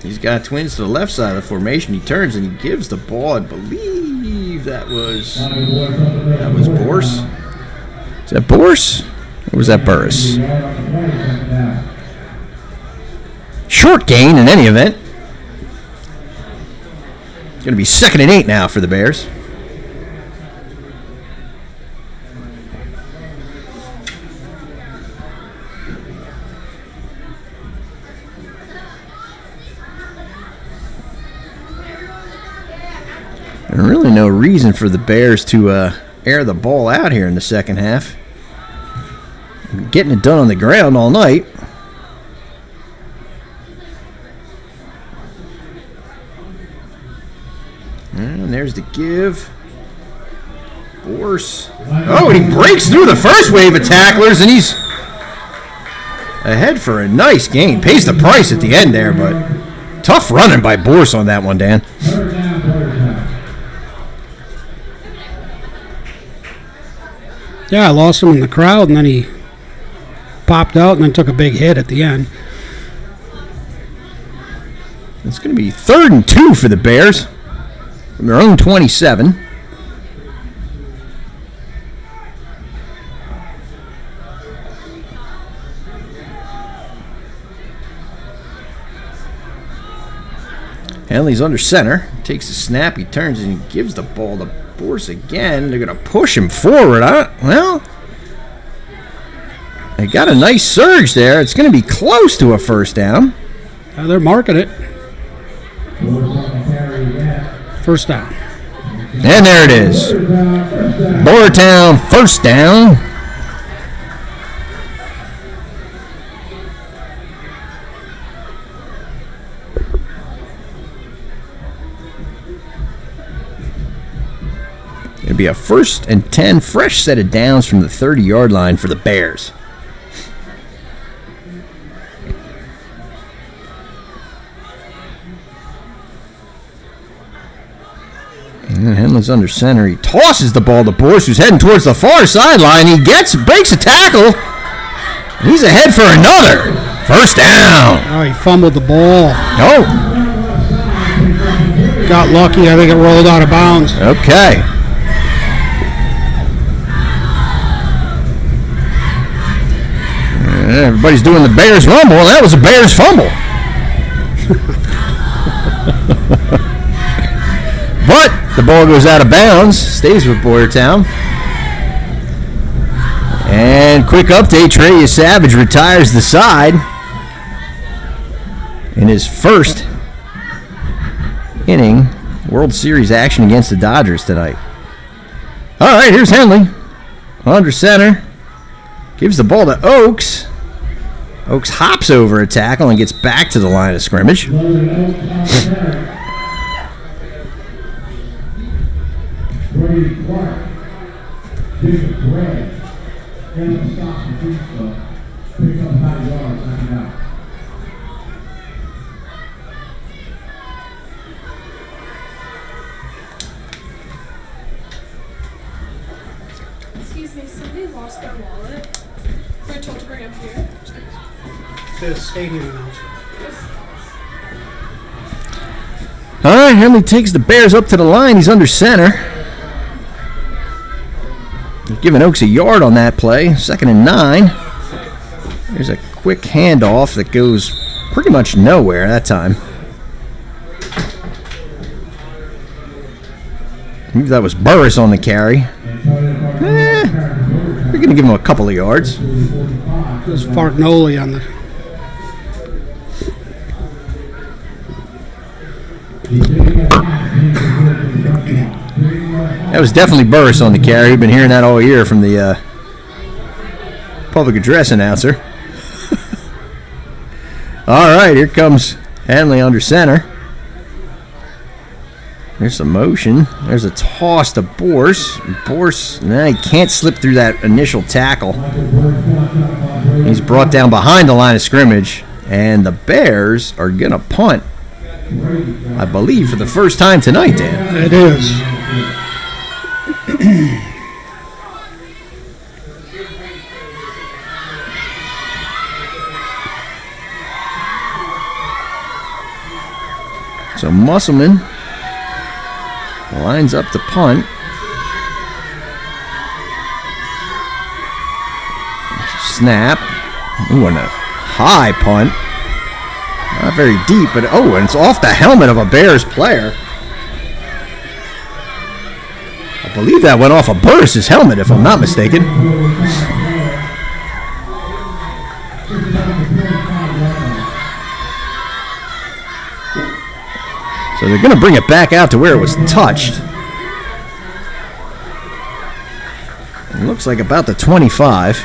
He's got Twins to the left side of the formation. He turns and he gives the ball. I believe that was Boris. Is that Boris? Or was that Burris? Short gain in any event. Going to be 2nd and 8 now for the Bears. And really no reason for the Bears to air the ball out here in the second half. Getting it done on the ground all night. And there's the give. Force. Oh, and he breaks through the first wave of tacklers, and he's ahead for a nice gain. Pays the price at the end there, but tough running by Bourse on that one, Dan. Yeah, I lost him in the crowd, and then he popped out and then took a big hit at the end. It's going to be 3rd and 2 for the Bears from their own 27. Henley's under center, takes the snap, he turns and he gives the ball to Bourse again. They're going to push him forward. Well, they got a nice surge there. It's going to be close to a first down. They're marking it. First down. And there it is. Boyertown, first down. It'll be a 1st and 10, fresh set of downs from the 30-yard line for the Bears. And Henley's under center. He tosses the ball to Bourse, who's heading towards the far sideline. He breaks a tackle. He's ahead for another. First down. Oh, he fumbled the ball. Oh. Got lucky. I think it rolled out of bounds. Okay. Everybody's doing the Bears rumble. That was a Bears fumble. But the ball goes out of bounds. Stays with Boyertown. And quick update, Trey Savage retires the side in his first inning World Series action against the Dodgers tonight. All right, here's Henley. Under center. Gives the ball to Oaks. Oaks hops over a tackle and gets back to the line of scrimmage. Excuse me, somebody lost their wallet. We're told to bring up here. The stadium announcer. All right, Henley takes the Bears up to the line. He's under center. He's giving Oaks a yard on that play. 2nd and 9. There's a quick handoff that goes pretty much nowhere that time. I believe that was Burris on the carry. They're going to give him a couple of yards. It was Fargnoli on the... That was definitely Burris on the carry. We've been hearing that all year from the public address announcer. All right, here comes Henley under center. There's some motion. There's a toss to Bourse. Bourse, he can't slip through that initial tackle. He's brought down behind the line of scrimmage, And the Bears are going to punt, I believe, for the first time tonight, Dan. It is. So Musselman lines up to punt. Snap. Ooh, and a high punt. Not very deep, but and it's off the helmet of a Bears player. I believe that went off of Burris' helmet, if I'm not mistaken. So they're going to bring it back out to where it was touched. It looks like about the 25.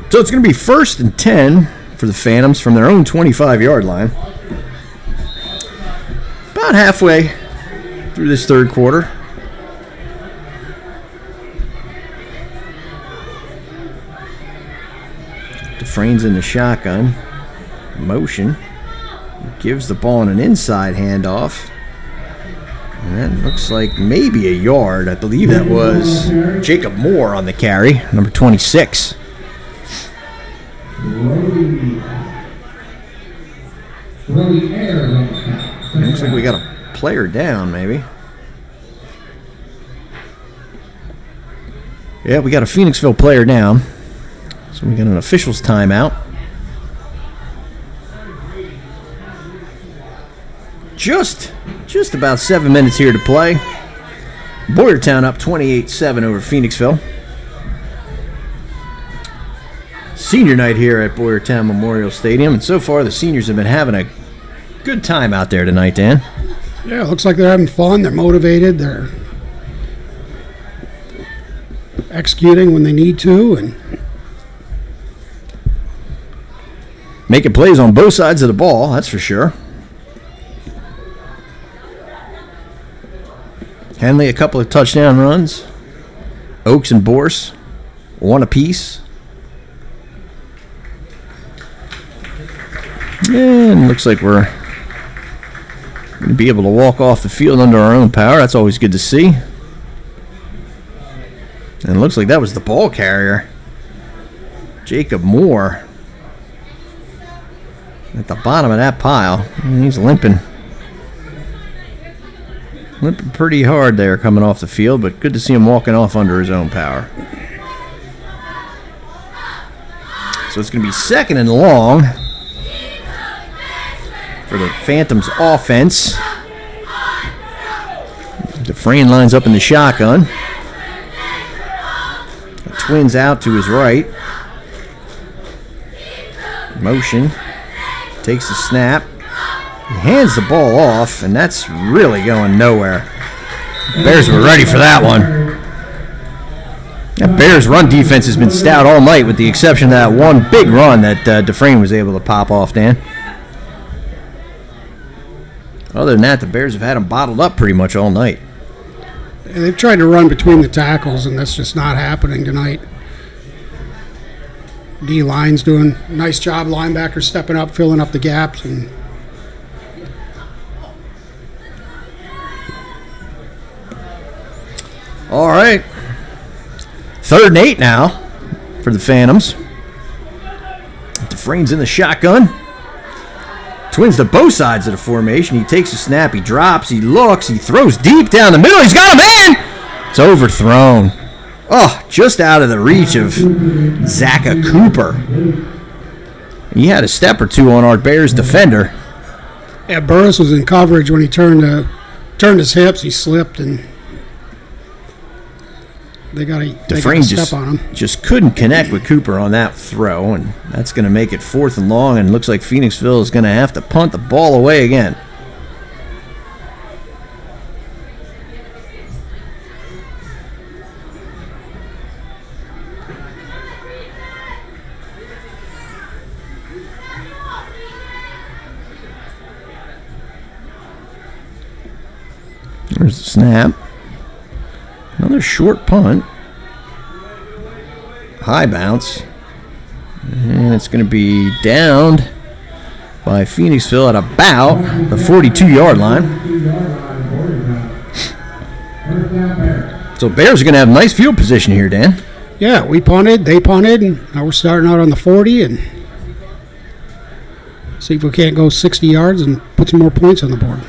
So it's going to be 1st and 10 for the Phantoms from their own 25-yard line. About halfway through this third quarter. Dufresne's in the shotgun. Motion. Gives the ball in an inside handoff. And that looks like maybe a yard. I believe that was Jacob Moore on the carry, number 26. Looks like we got a player down, maybe. Yeah, we got a Phoenixville player down. So we got an official's timeout. Just about 7 minutes here to play. Boyertown up 28-7 over Phoenixville. Senior night here at Boyertown Memorial Stadium, and so far the seniors have been having a good time out there tonight, Dan. Yeah, it looks like they're having fun. They're motivated. They're executing when they need to, and making plays on both sides of the ball, that's for sure. Henley, a couple of touchdown runs. Oaks and Borse, one apiece. And looks like we're going to be able to walk off the field under our own power. That's always good to see. And it looks like that was the ball carrier, Jacob Moore, at the bottom of that pile. And he's limping pretty hard there coming off the field, but good to see him walking off under his own power. So it's going to be 2nd and long for the Phantoms offense. Dufresne lines up in the shotgun. The Twins out to his right. Motion. Takes the snap. He hands the ball off, and that's really going nowhere. Bears were ready for that one. That Bears run defense has been stout all night, with the exception of that one big run that Dufresne was able to pop off, Dan. Other than that, the Bears have had them bottled up pretty much all night. And they've tried to run between the tackles, and that's just not happening tonight. D-line's doing a nice job. Linebackers stepping up, filling up the gaps. And all right. 3rd and 8 now for the Phantoms. Dufresne's in the shotgun. Twins to both sides of the formation. He takes a snap. He drops. He looks. He throws deep down the middle. He's got a man. It's overthrown. Oh, just out of the reach of Zaka Cooper. He had a step or two on our Bears defender. yeah, Burris was in coverage when he turned his hips. He slipped, and they got a step on him. Just couldn't connect with Cooper on that throw, and that's going to make it 4th and long, and looks like Phoenixville is going to have to punt the ball away again. There's the snap. Another short punt. High bounce. And it's going to be downed by Phoenixville at about the 42-yard line. So Bears are going to have nice field position here, Dan. Yeah, we punted, they punted, and now we're starting out on the 40 and see if we can't go 60 yards and put some more points on the board.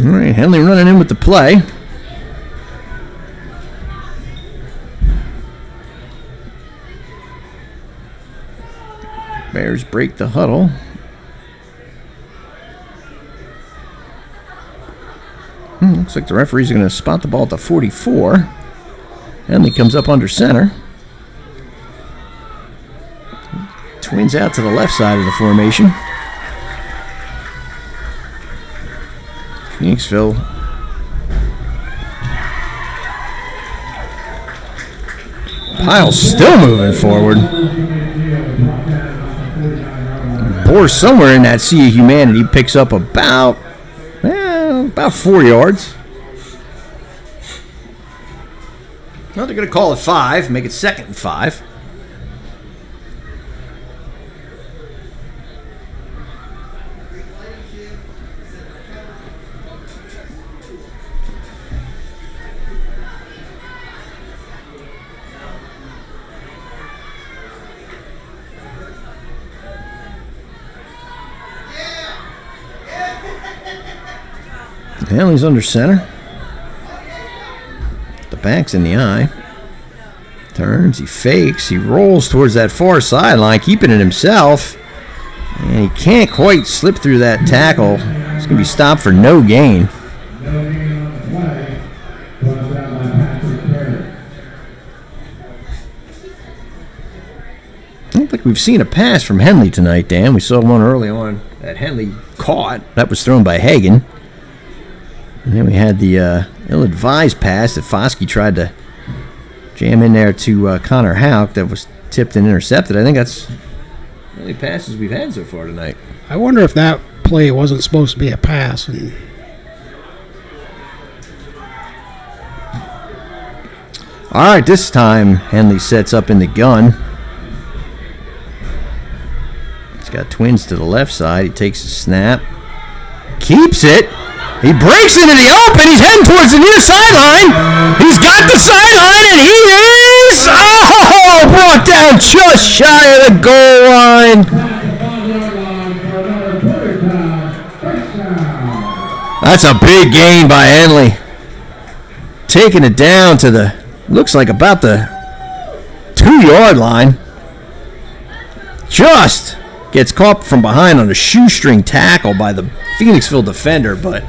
All right, Henley running in with the play. Bears break the huddle. Looks like the referees are going to spot the ball at the 44. Henley comes up under center. Twins out to the left side of the formation. Phoenixville Pyle's still moving forward. Bohr somewhere in that sea of humanity picks up about 4 yards. Well, they're going to call it 5, make it 2nd and 5. Henley's under center. The back's in the eye. Turns, he fakes, he rolls towards that far sideline, keeping it himself. And he can't quite slip through that tackle. It's going to be stopped for no gain. I don't think we've seen a pass from Henley tonight, Dan. We saw one early on that Henley caught. That was thrown by Hagan. And then we had the ill-advised pass that Foskey tried to jam in there to Connor Houck that was tipped and intercepted. I think that's the only passes we've had so far tonight. I wonder if that play wasn't supposed to be a pass. And all right, this time Henley sets up in the gun. He's got Twins to the left side. He takes a snap. Keeps it. He breaks into the open. He's heading towards the near sideline. He's got the sideline, and he is brought down just shy of the goal line. That's a big gain by Henley. Taking it down to the, looks like about the 2-yard line. Just gets caught from behind on a shoestring tackle by the Phoenixville defender, but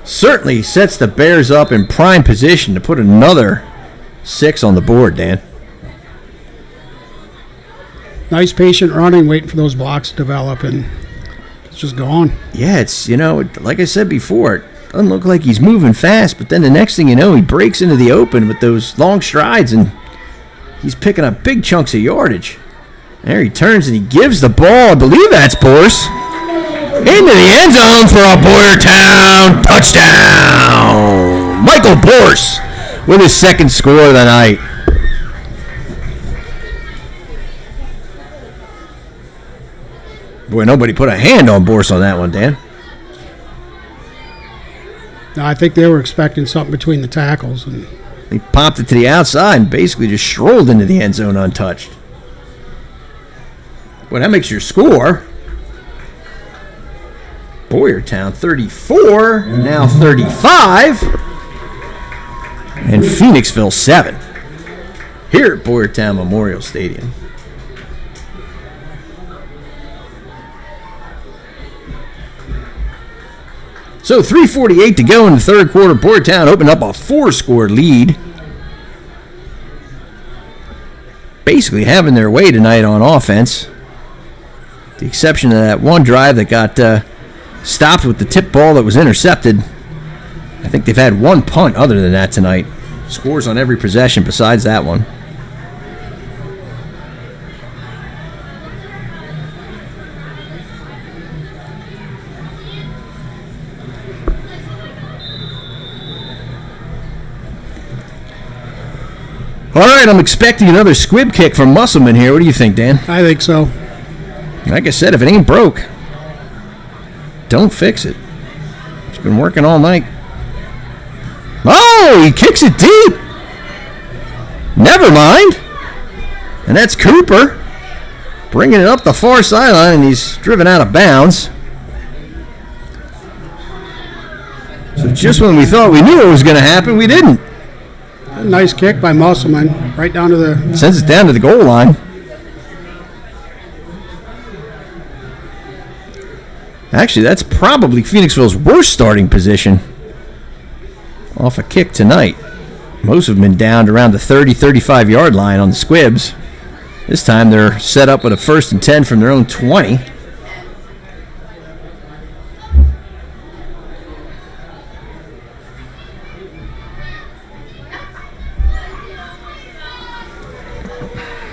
certainly sets the Bears up in prime position to put another 6 on the board, Dan. nice patient running, waiting for those blocks to develop, and it's just gone. Yeah, it's, like I said before, it doesn't look like he's moving fast, but then the next thing you know, he breaks into the open with those long strides, and he's picking up big chunks of yardage. There he turns and he gives the ball, I believe that's Borse, into the end zone for a Boyertown touchdown. Michael Borse with his second score of the night. Boy, nobody put a hand on Borse on that one, Dan. No, I think they were expecting something between the tackles, and He popped it to the outside and basically just strolled into the end zone untouched. Well, that makes your score. Boyertown 34, now 35, and Phoenixville 7 here at Boyertown Memorial Stadium. So 3:48 to go in the third quarter. Boyertown opened up a 4-score lead. Basically having their way tonight on offense. The exception of that one drive that got stopped with the tip ball that was intercepted. I think they've had one punt other than that tonight. Scores on every possession besides that one. All right, I'm expecting another squib kick from Musselman here. What do you think, Dan? I think so. Like I said, if it ain't broke, don't fix it. It's been working all night. Oh, he kicks it deep. Never mind. And that's Cooper bringing it up the far sideline, and he's driven out of bounds. So just when we thought we knew it was going to happen, we didn't. A nice kick by Musselman, right down to the... Sends it down to the goal line. Actually, that's probably Phoenixville's worst starting position off a kick tonight. Most have been down to around the 30, 35-yard line on the squibs. This time they're set up with a 1st and 10 from their own 20.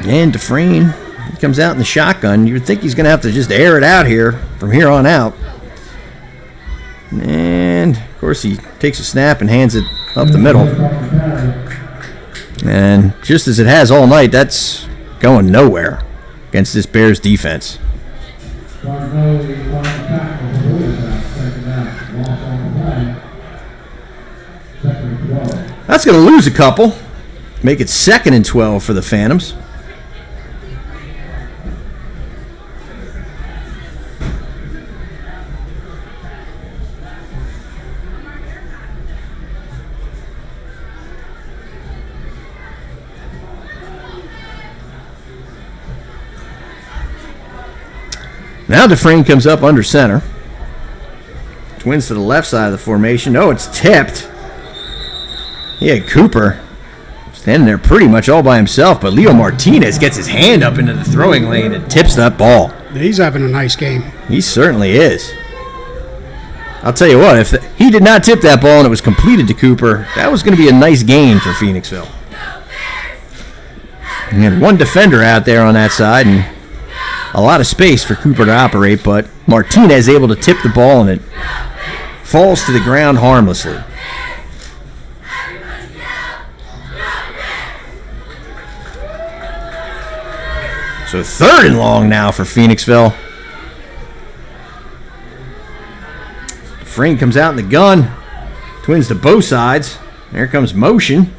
And Dufresne, he comes out in the shotgun. You would think he's going to have to just air it out here from here on out. And, of course, he takes a snap and hands it up the middle. And just as it has all night, that's going nowhere against this Bears defense. That's going to lose a couple. Make it 2nd and 12 for the Phantoms. Now Dufresne comes up under center. Twins to the left side of the formation. Oh, it's tipped. He had Cooper standing there pretty much all by himself, but Leo Martinez gets his hand up into the throwing lane and tips that ball. He's having a nice game. He certainly is. I'll tell you what, if he did not tip that ball and it was completed to Cooper, that was going to be a nice gain for Phoenixville. He had one defender out there on that side and a lot of space for Cooper to operate, but Martinez able to tip the ball and it falls to the ground harmlessly. So 3rd and long now for Phoenixville. Dufresne comes out in the gun. Twins to both sides. There comes motion.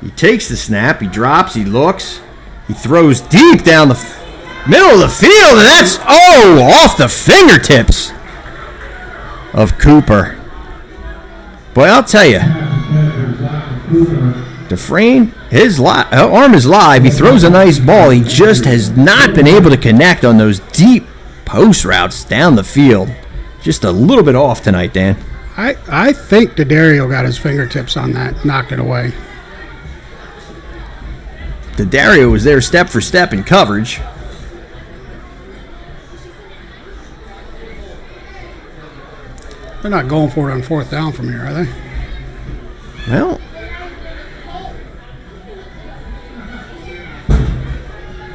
He takes the snap. He drops. He looks. He throws deep down the middle of the field, and that's, off the fingertips of Cooper. Boy, I'll tell you, Dufresne, his arm is live. He throws a nice ball. He just has not been able to connect on those deep post routes down the field. Just a little bit off tonight, Dan. I think Daddario got his fingertips on that, knocked it away. Daddario was there step for step in coverage. They're not going for it on 4th down from here, are they? Well,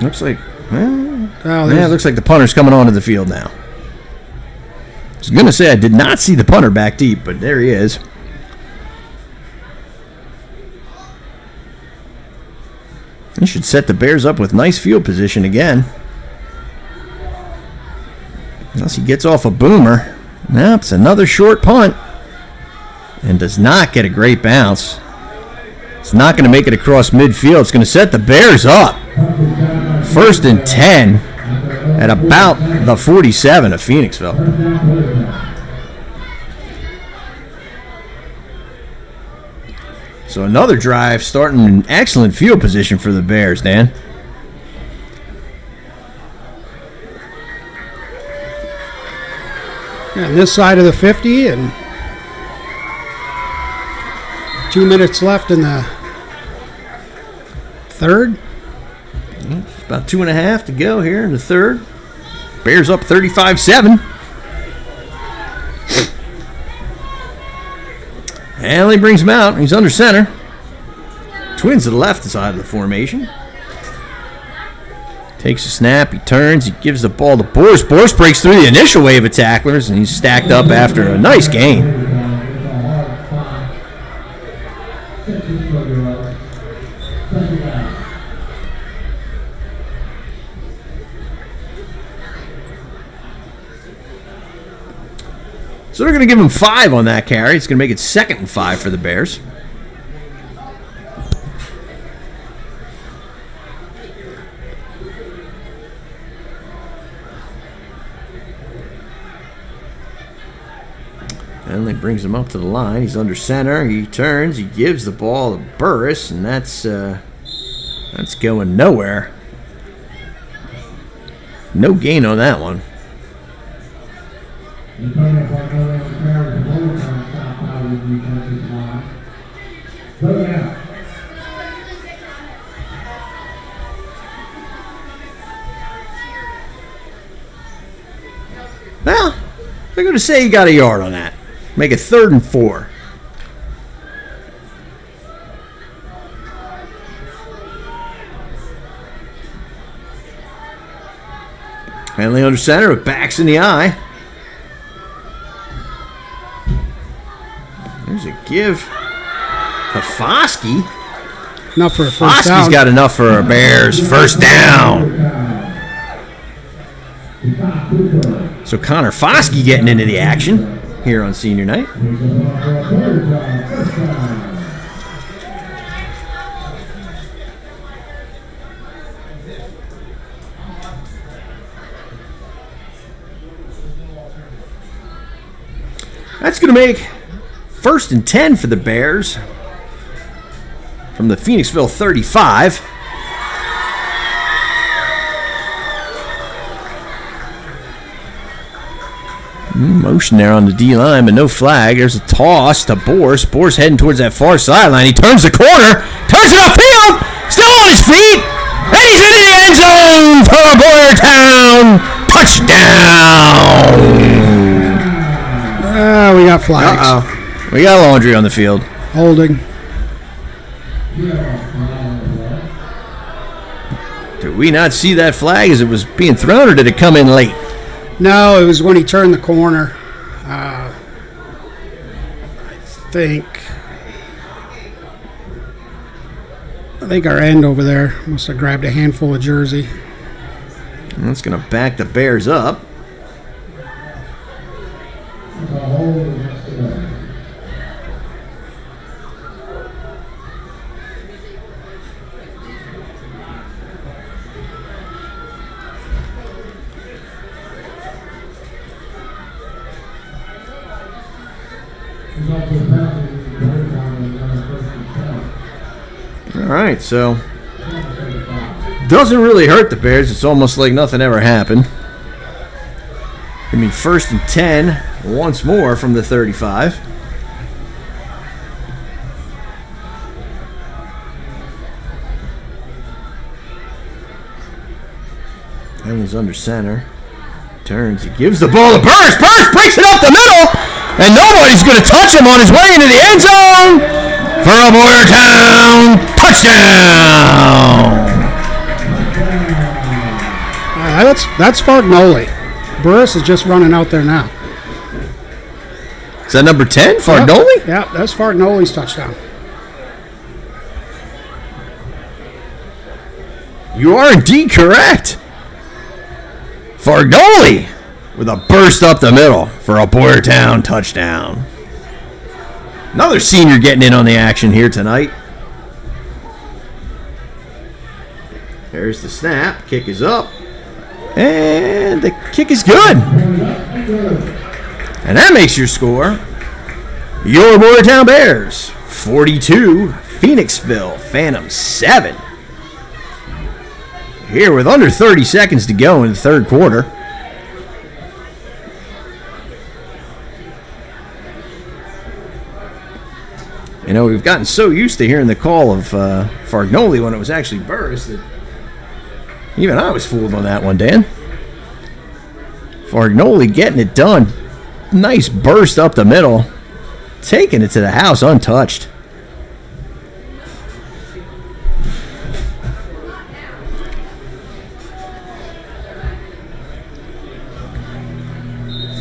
looks like, it looks like the punter's coming onto the field now. I was going to say I did not see the punter back deep, but there he is. He should set the Bears up with nice field position again. Unless he gets off a boomer. Nope, it's another short punt. And does not get a great bounce. It's not going to make it across midfield. It's going to set the Bears up. 1st and 10 at about the 47 of Phoenixville. So another drive starting in excellent field position for the Bears, Dan. On this side of the 50, and 2 minutes left in the 3rd. It's about 2.5 to go here in the 3rd. Bears up 35-7. Hanley brings him out. He's under center. Twins to the left side of the formation. Takes a snap. He turns. He gives the ball to Boris. Boris breaks through the initial wave of tacklers, and he's stacked up after a nice gain. So they're going to give him 5 on that carry. It's going to make it 2nd and 5 for the Bears. Henley brings him up to the line. He's under center. He turns. He gives the ball to Burris, and that's going nowhere. No gain on that one. Well, they're going to say he got a yard on that. Make it 3rd and 4. Henley under center with backs in the eye. There's a give to Foskey. Enough for a first Foskey's down. got enough for a Bears first down. So Connor Foskey getting into the action here on senior night. That's going to make 1st and 10 for the Bears from the Phoenixville 35. Motion there on the D-line, but no flag. There's a toss to Boris. Boris heading towards that far sideline. He turns the corner, turns it upfield, still on his feet, and he's into the end zone for a Boyertown touchdown. We got flags. Uh-oh. We got laundry on the field. Holding. Did we not see that flag as it was being thrown, or did it come in late? No, it was when he turned the corner. I think our end over there must have grabbed a handful of jersey. And that's going to back the Bears up. All right, so doesn't really hurt the Bears. It's almost like nothing ever happened. Give me 1st and 10 once more from the 35. Henley's under center. Turns. He gives the ball to Burris. Burris breaks it up the middle, and nobody's going to touch him on his way into the end zone for a Boyertown touchdown. That's Fargnoli. Burris is just running out there now. Is that number 10, Fargnoli? Yeah, that's Fargnoli's touchdown. You are indeed correct. Fargnoli with a burst up the middle for a Boyertown touchdown. Another senior getting in on the action here tonight. There's the snap. Kick is up. And the kick is good. And that makes your score your Boyertown Bears 42, Phoenixville Phantom 7. Here with under 30 seconds to go in the 3rd quarter. You know, we've gotten so used to hearing the call of Fargnoli when it was actually Burris that even I was fooled on that one, Dan. Fargnoli getting it done. Nice burst up the middle. Taking it to the house untouched.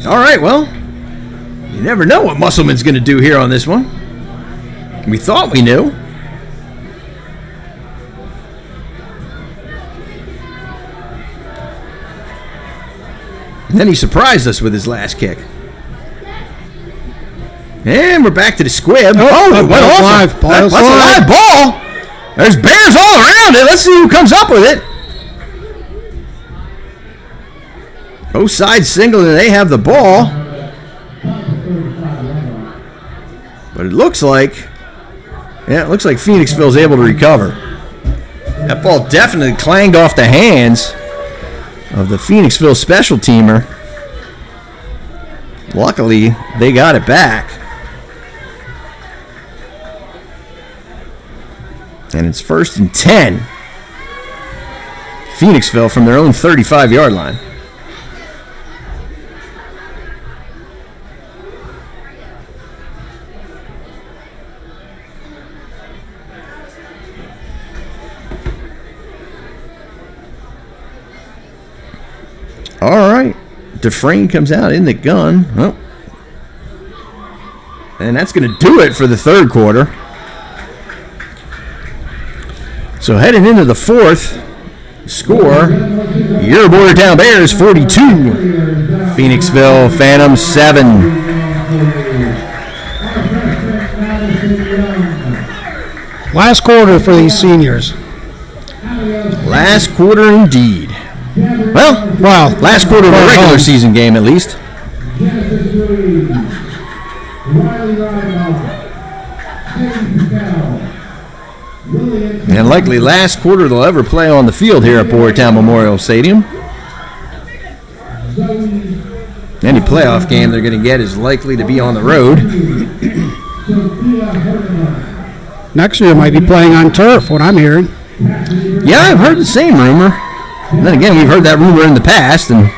All right, well, you never know what Musselman's going to do here on this one. We thought we knew. And then he surprised us with his last kick. And we're back to the squib. Oh, it went off. live ball. That's a live ball. There's bears all around it. Let's see who comes up with it. Both sides single and they have the ball. But it looks like Phoenixville's able to recover. That ball definitely clanged off the hands of the Phoenixville special teamer. Luckily, they got it back. And it's 1st and 10. Phoenixville from their own 35-yard line. All right. Dufresne comes out in the gun. Oh. And that's going to do it for the third quarter. So heading into the fourth, score, your Boyertown Bears 42, Phoenixville Phantoms 7. Last quarter for these seniors. Last quarter indeed. Well, last quarter of a regular season game at least. And likely last quarter they'll ever play on the field here at Boyertown Memorial Stadium. Any playoff game they're going to get is likely to be on the road. Next year might be playing on turf, what I'm hearing. Yeah, I've heard the same rumor. And then again, we've heard that rumor in the past, and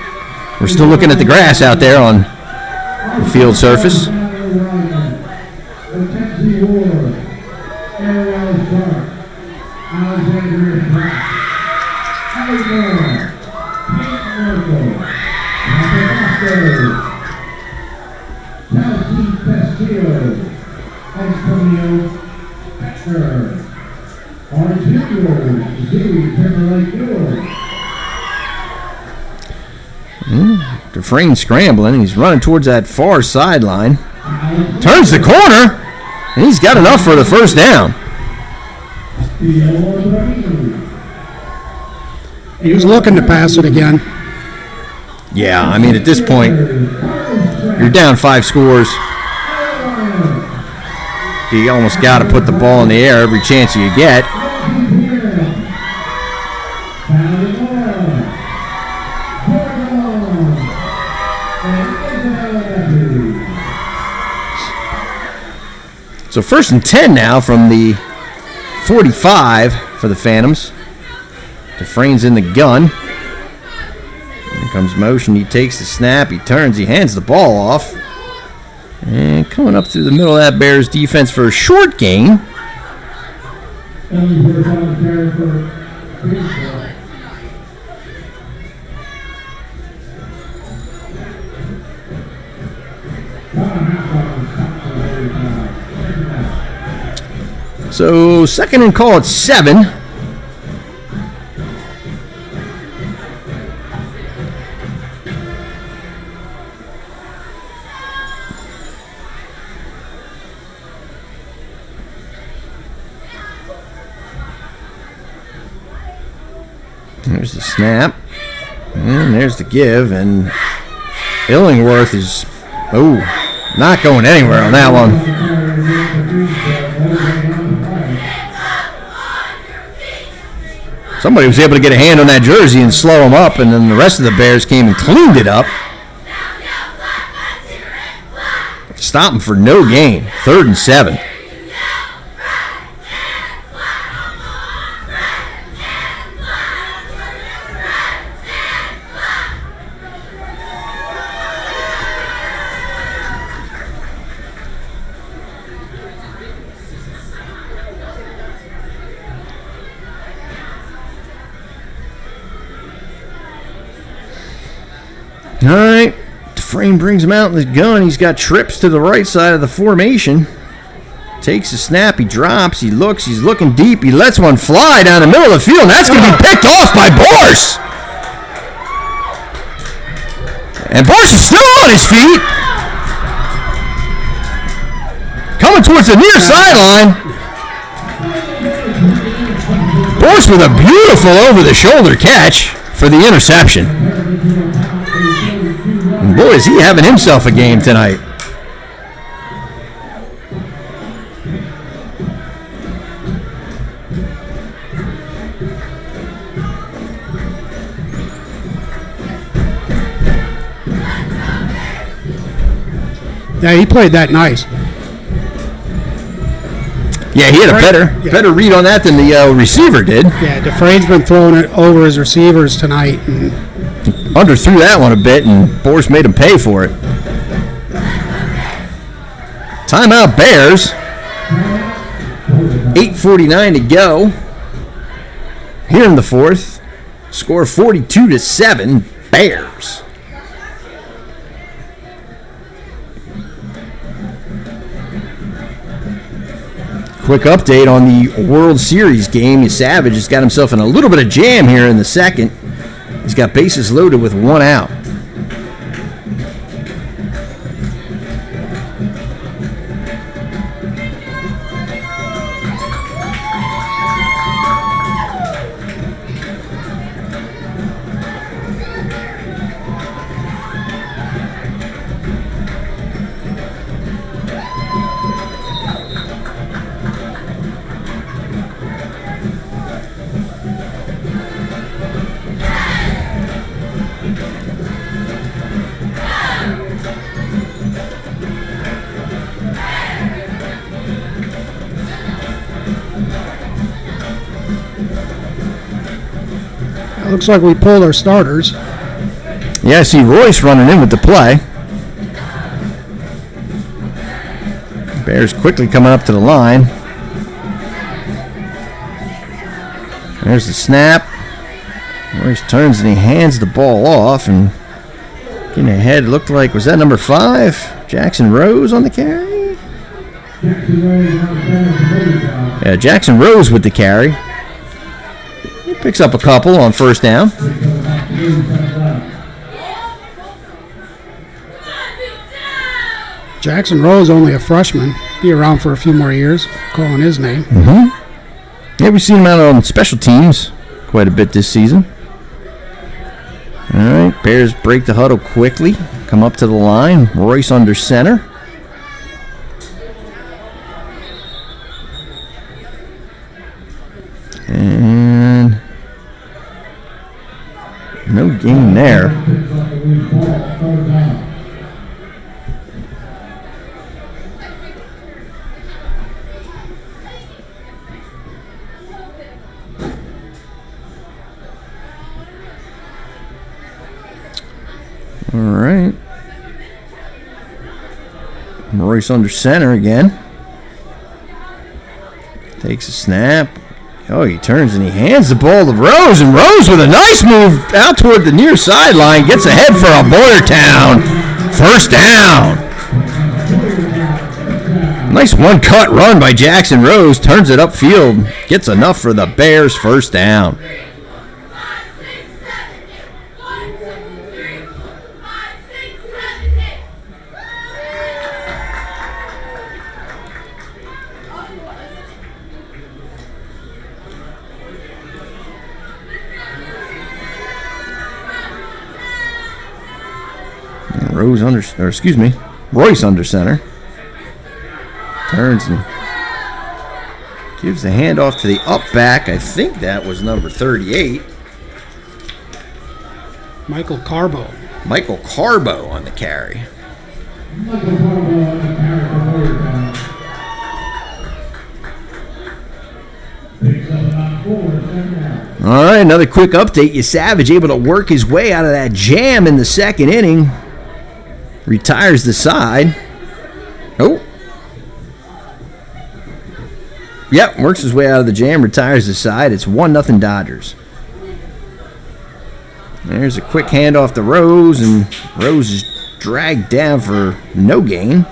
we're still looking at the grass out there on the field surface. Dufresne scrambling. He's running towards that far sideline. Turns the corner, and he's got enough for the first down. He was looking to pass it again. Yeah, I mean, at this point, you're down 5 scores. You almost got to put the ball in the air every chance you get. So 1st and 10 now from the 45 for the Phantoms. Dufresne's in the gun. Here comes motion. He takes the snap. He turns. He hands the ball off. And coming up through the middle of that Bears defense for a short gain. So 2nd and call at 7. There's the snap. And there's the give. And Illingworth is, not going anywhere on that one. Somebody was able to get a hand on that jersey and slow him up, and then the rest of the Bears came and cleaned it up. Stop him for no gain. 3rd and 7. All right, Dufresne brings him out in the gun. He's got trips to the right side of the formation. Takes a snap, he drops, he looks, he's looking deep. He lets one fly down the middle of the field, and that's going to be picked off by Borse. And Borse is still on his feet. Coming towards the near sideline. Boyce with a beautiful over-the-shoulder catch for the interception. And boy, is he having himself a game tonight. Yeah, he played that nice. Yeah, he had a better read on that than the receiver did. Yeah, Dufresne's been throwing it over his receivers tonight. And underthrew that one a bit, and Boyce made him pay for it. Timeout Bears. 8:49 to go. Here in the fourth. Score 42-7, Bears. Quick update on the World Series game. Savage has got himself in a little bit of jam here in the second. He's got bases loaded with one out. looks like we pulled our starters. Yeah, I see Royce running in with the play. Bears quickly coming up to the line. There's the snap. Royce turns and he hands the ball off and getting ahead. Looked like, was that number 5? Jackson Rose on the carry? Yeah, Jackson Rose with the carry. He picks up a couple on first down. Jackson Rose, only a freshman. Be around for a few more years, calling his name. Mm-hmm. Yeah, we've seen him out on special teams quite a bit this season. All right, Bears break the huddle quickly. Come up to the line. Royce under center. And no gain there. All right. Royce under center again. Takes a snap. Oh, he turns and he hands the ball to Rose, and Rose with a nice move out toward the near sideline gets ahead for a Boyertown first down. Nice one-cut run by Jackson Rose, turns it upfield, gets enough for the Bears first down. Royce under center. Turns and gives the handoff to the up back. I think that was number 38. Michael Carbo on the carry. All right, another quick update. Savage able to work his way out of that jam in the second inning. Retires the side. Oh. Yep, works his way out of the jam, retires the side. It's 1-0 Dodgers. There's a quick handoff to Rose, and Rose is dragged down for no gain.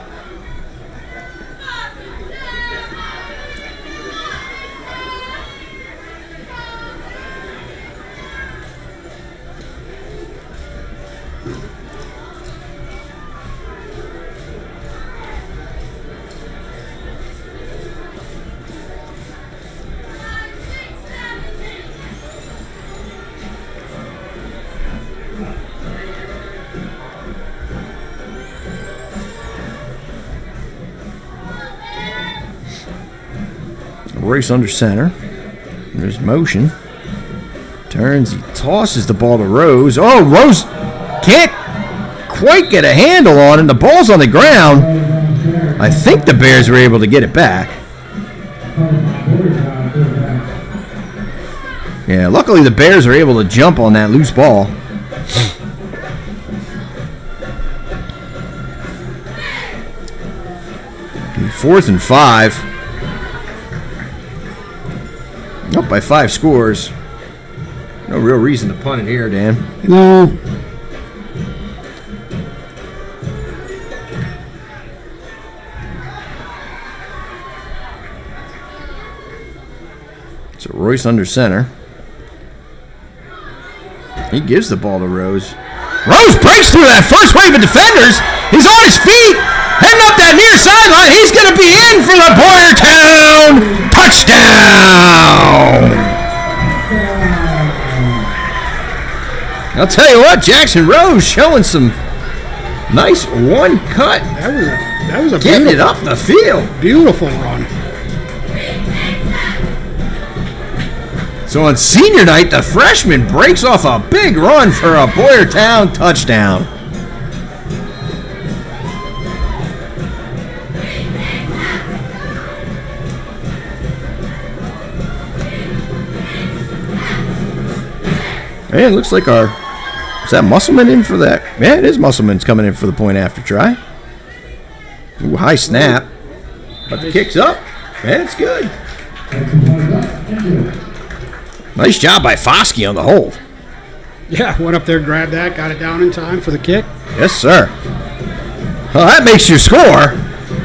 Royce under center. There's motion. Turns, he tosses the ball to Rose. Oh, Rose can't quite get a handle on it. The ball's on the ground. I think the Bears were able to get it back. Yeah, luckily the Bears are able to jump on that loose ball. Fourth and 5. Up by 5 scores. No real reason to punt it here, Dan. No. So Royce under center. He gives the ball to Rose. Rose breaks through that first wave of defenders. He's on his feet, heading up that near sideline. He's going to be in for the Boyertown touchdown. I'll tell you what, Jackson Rose showing some nice one cut. That was a getting it up the field. Beautiful run. So on senior night, the freshman breaks off a big run for a Boyertown touchdown. And it looks like is that Musselman in for that? Yeah, it is Musselman's coming in for the point after try. Ooh, high snap. But the kick's up. And it's good. Nice job by Foskey on the hold. Yeah, went up there, grabbed that, got it down in time for the kick. Yes, sir. Well, that makes your score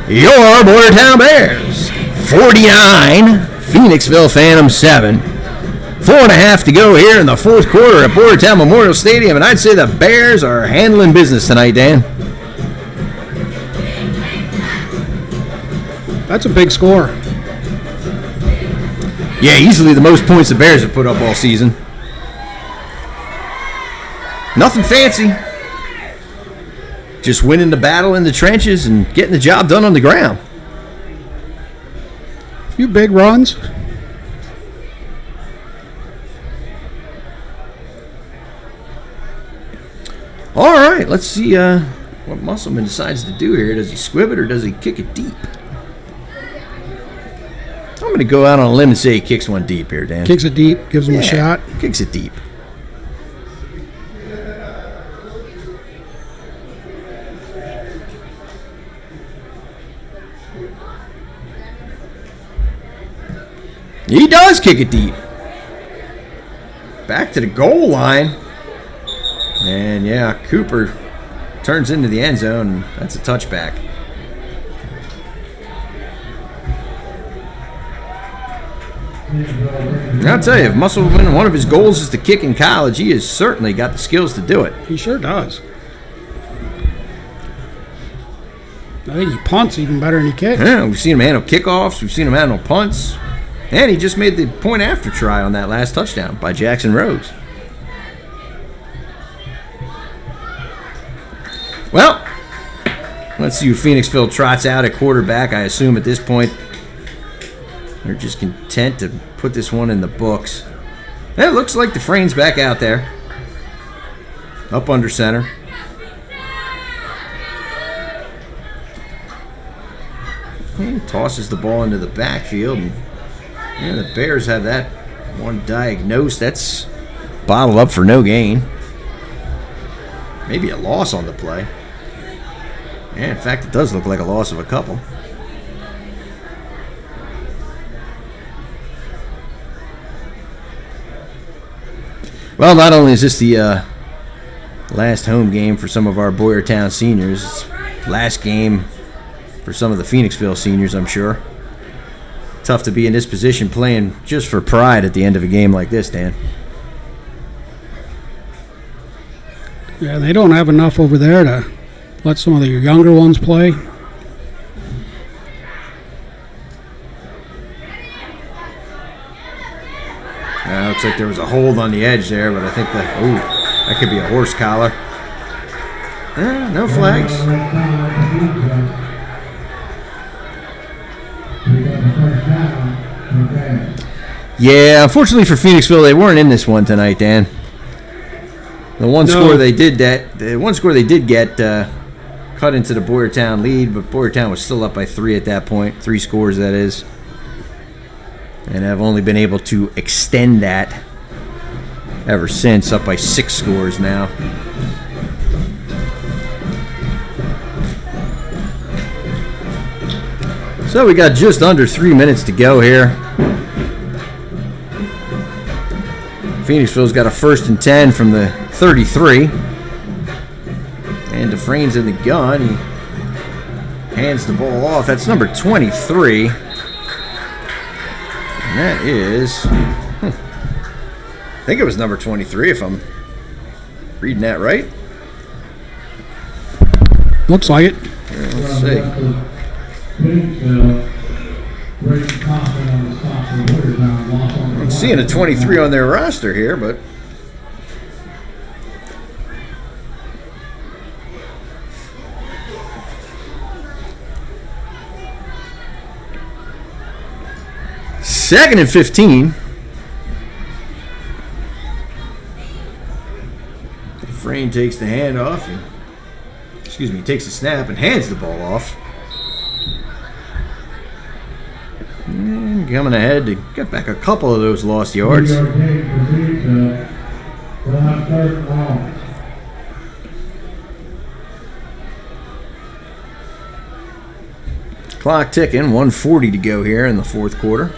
your Boyertown Bears 49, Phoenixville Phantoms 7. 4.5 to go here in the fourth quarter at Boyertown Memorial Stadium, and I'd say the Bears are handling business tonight, Dan. That's a big score. Yeah, easily the most points the Bears have put up all season. Nothing fancy. Just winning the battle in the trenches and getting the job done on the ground. A few big runs. All right, let's see what Musselman decides to do here. Does he squib it or does he kick it deep? I'm going to go out on a limb and say he kicks one deep here, Dan. Kicks it deep, gives him a shot. Kicks it deep. He does kick it deep. Back to the goal line. And yeah, Cooper turns into the end zone, and that's a touchback. And I'll tell you, if Musselman, one of his goals is to kick in college, he has certainly got the skills to do it. He sure does. I think he punts even better than he kicks. Yeah, we've seen him handle kickoffs, we've seen him handle punts, and he just made the point after try on that last touchdown by Jackson Rose. Well, let's see who Phoenixville trots out at quarterback. I assume at this point they're just content to put this one in the books. And it looks like Dufresne's back out there. Up under center. He tosses the ball into the backfield. And the Bears have that one diagnosed. That's bottled up for no gain. Maybe a loss on the play. Yeah, in fact, it does look like a loss of a couple. Well, not only is this the last home game for some of our Boyertown seniors, it's last game for some of the Phoenixville seniors, I'm sure. Tough to be in this position playing just for pride at the end of a game like this, Dan. Yeah, they don't have enough over there to let some of the younger ones play. Looks like there was a hold on the edge there, but I think that could be a horse collar. No flags. Yeah, unfortunately for Phoenixville, they weren't in this one tonight, Dan. The one score they did get cut into the Boyertown lead, but Boyertown was still up by 3 at that point, 3 scores that is, and have only been able to extend that ever since, up by 6 scores now. So we got just under 3 minutes to go here. Phoenixville's got a 1st and 10 from the 33. And Dufresne's in the gun. He hands the ball off. That's number 23. And that is... I think it was number 23 if I'm reading that right. Looks like it. Let's see. I'm seeing a 23 on their roster here, but... Second and 15. Frame takes the handoff and takes the snap and hands the ball off. And coming ahead to get back a couple of those lost yards. Clock ticking, 1:40 to go here in the 4th quarter.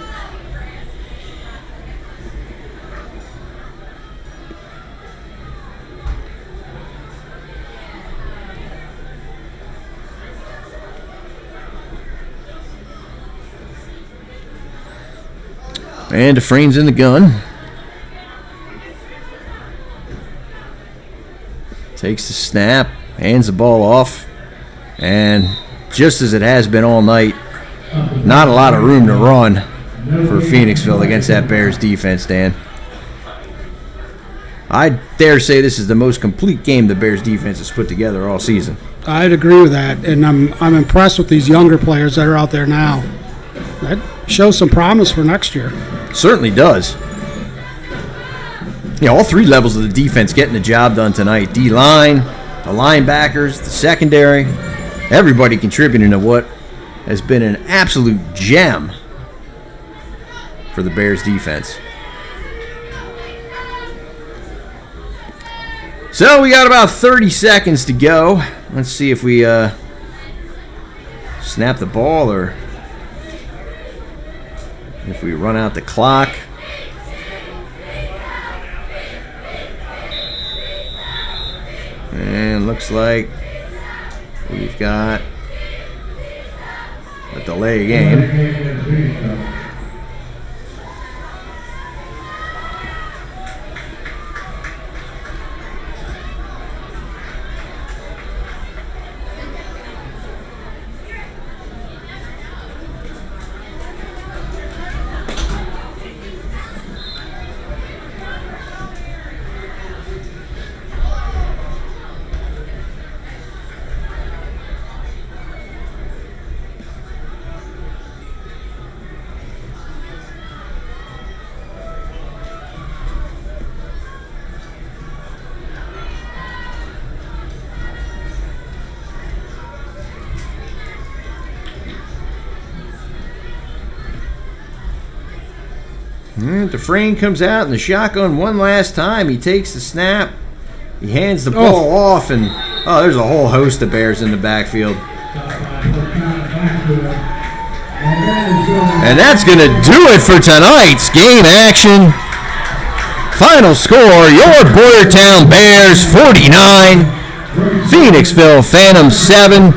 And Dufresne's in the gun. Takes the snap, hands the ball off, and just as it has been all night, not a lot of room to run for Phoenixville against that Bears defense, Dan. I dare say this is the most complete game the Bears defense has put together all season. I'd agree with that, and I'm impressed with these younger players that are out there now. That shows some promise for next year. Certainly does. Yeah, all 3 levels of the defense getting the job done tonight. D-line, the linebackers, the secondary, everybody contributing to what has been an absolute gem for the Bears defense. So we got about 30 seconds to go. Let's see if we snap the ball or if we run out the clock. And looks like we've got a delay game. Dufresne comes out in the shotgun one last time. He takes the snap. He hands the ball off, and there's a whole host of Bears in the backfield. And that's going to do it for tonight's game action. Final score, your Boyertown Bears 49, Phoenixville Phantoms 7.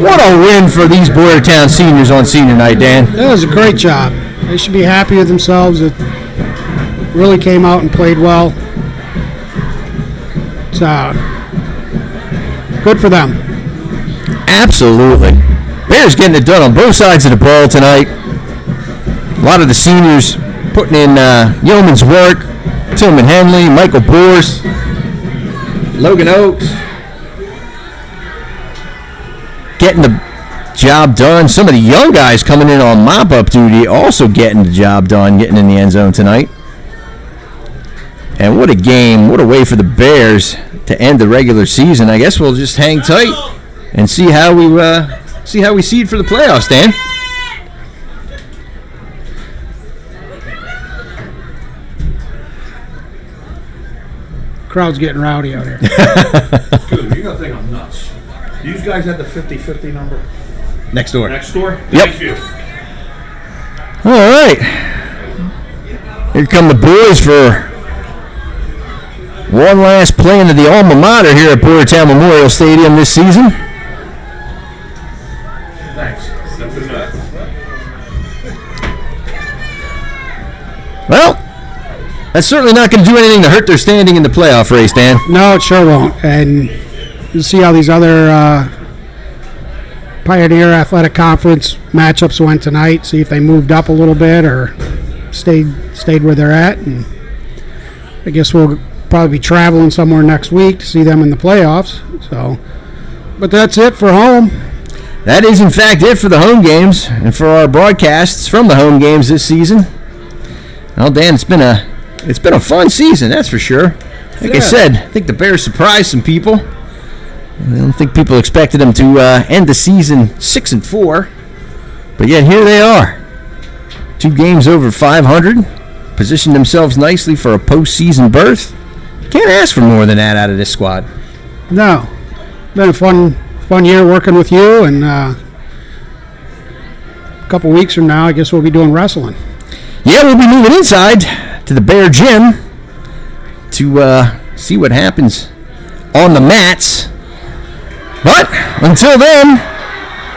What a win for these Boyertown seniors on senior night, Dan. That was a great job. They should be happy with themselves. It really came out and played well. It's good for them. Absolutely. Bears getting it done on both sides of the ball tonight. A lot of the seniors putting in yeoman's work. Tillman Henley, Michael Boers, Logan Oakes. Getting the job done. Some of the young guys coming in on mop-up duty also getting the job done, getting in the end zone tonight. And what a game. What a way for the Bears to end the regular season. I guess we'll just hang tight and see how we seed for the playoffs, Dan. Crowd's getting rowdy out here. Dude, you're gonna think I'm nuts. These guys had the 50-50 number. Next door. Next door? Yep. Thank you. All right. Here come the boys for one last play into the alma mater here at Boyertown Memorial Stadium this season. Thanks. That's enough. Well, that's certainly not going to do anything to hurt their standing in the playoff race, Dan. No, it sure won't. And you see how these other Pioneer Athletic Conference matchups went tonight. See if they moved up a little bit or stayed where they're at. And I guess we'll probably be traveling somewhere next week to see them in the playoffs. So, but that's it for home. That is, in fact, it for the home games and for our broadcasts from the home games this season. Well, Dan, it's been a fun season, that's for sure. Like I said, I think the Bears surprised some people. I don't think people expected them to end the season 6-4, but yet here they are. 2 games over 500, positioned themselves nicely for a postseason berth. Can't ask for more than that out of this squad. No, been a fun year working with you, and a couple weeks from now, I guess we'll be doing wrestling. Yeah, we'll be moving inside to the Bear Gym to see what happens on the mats. But until then,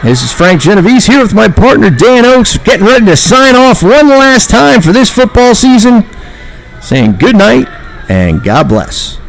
this is Frank Genovese here with my partner Dan Oakes, getting ready to sign off one last time for this football season, saying good night and God bless.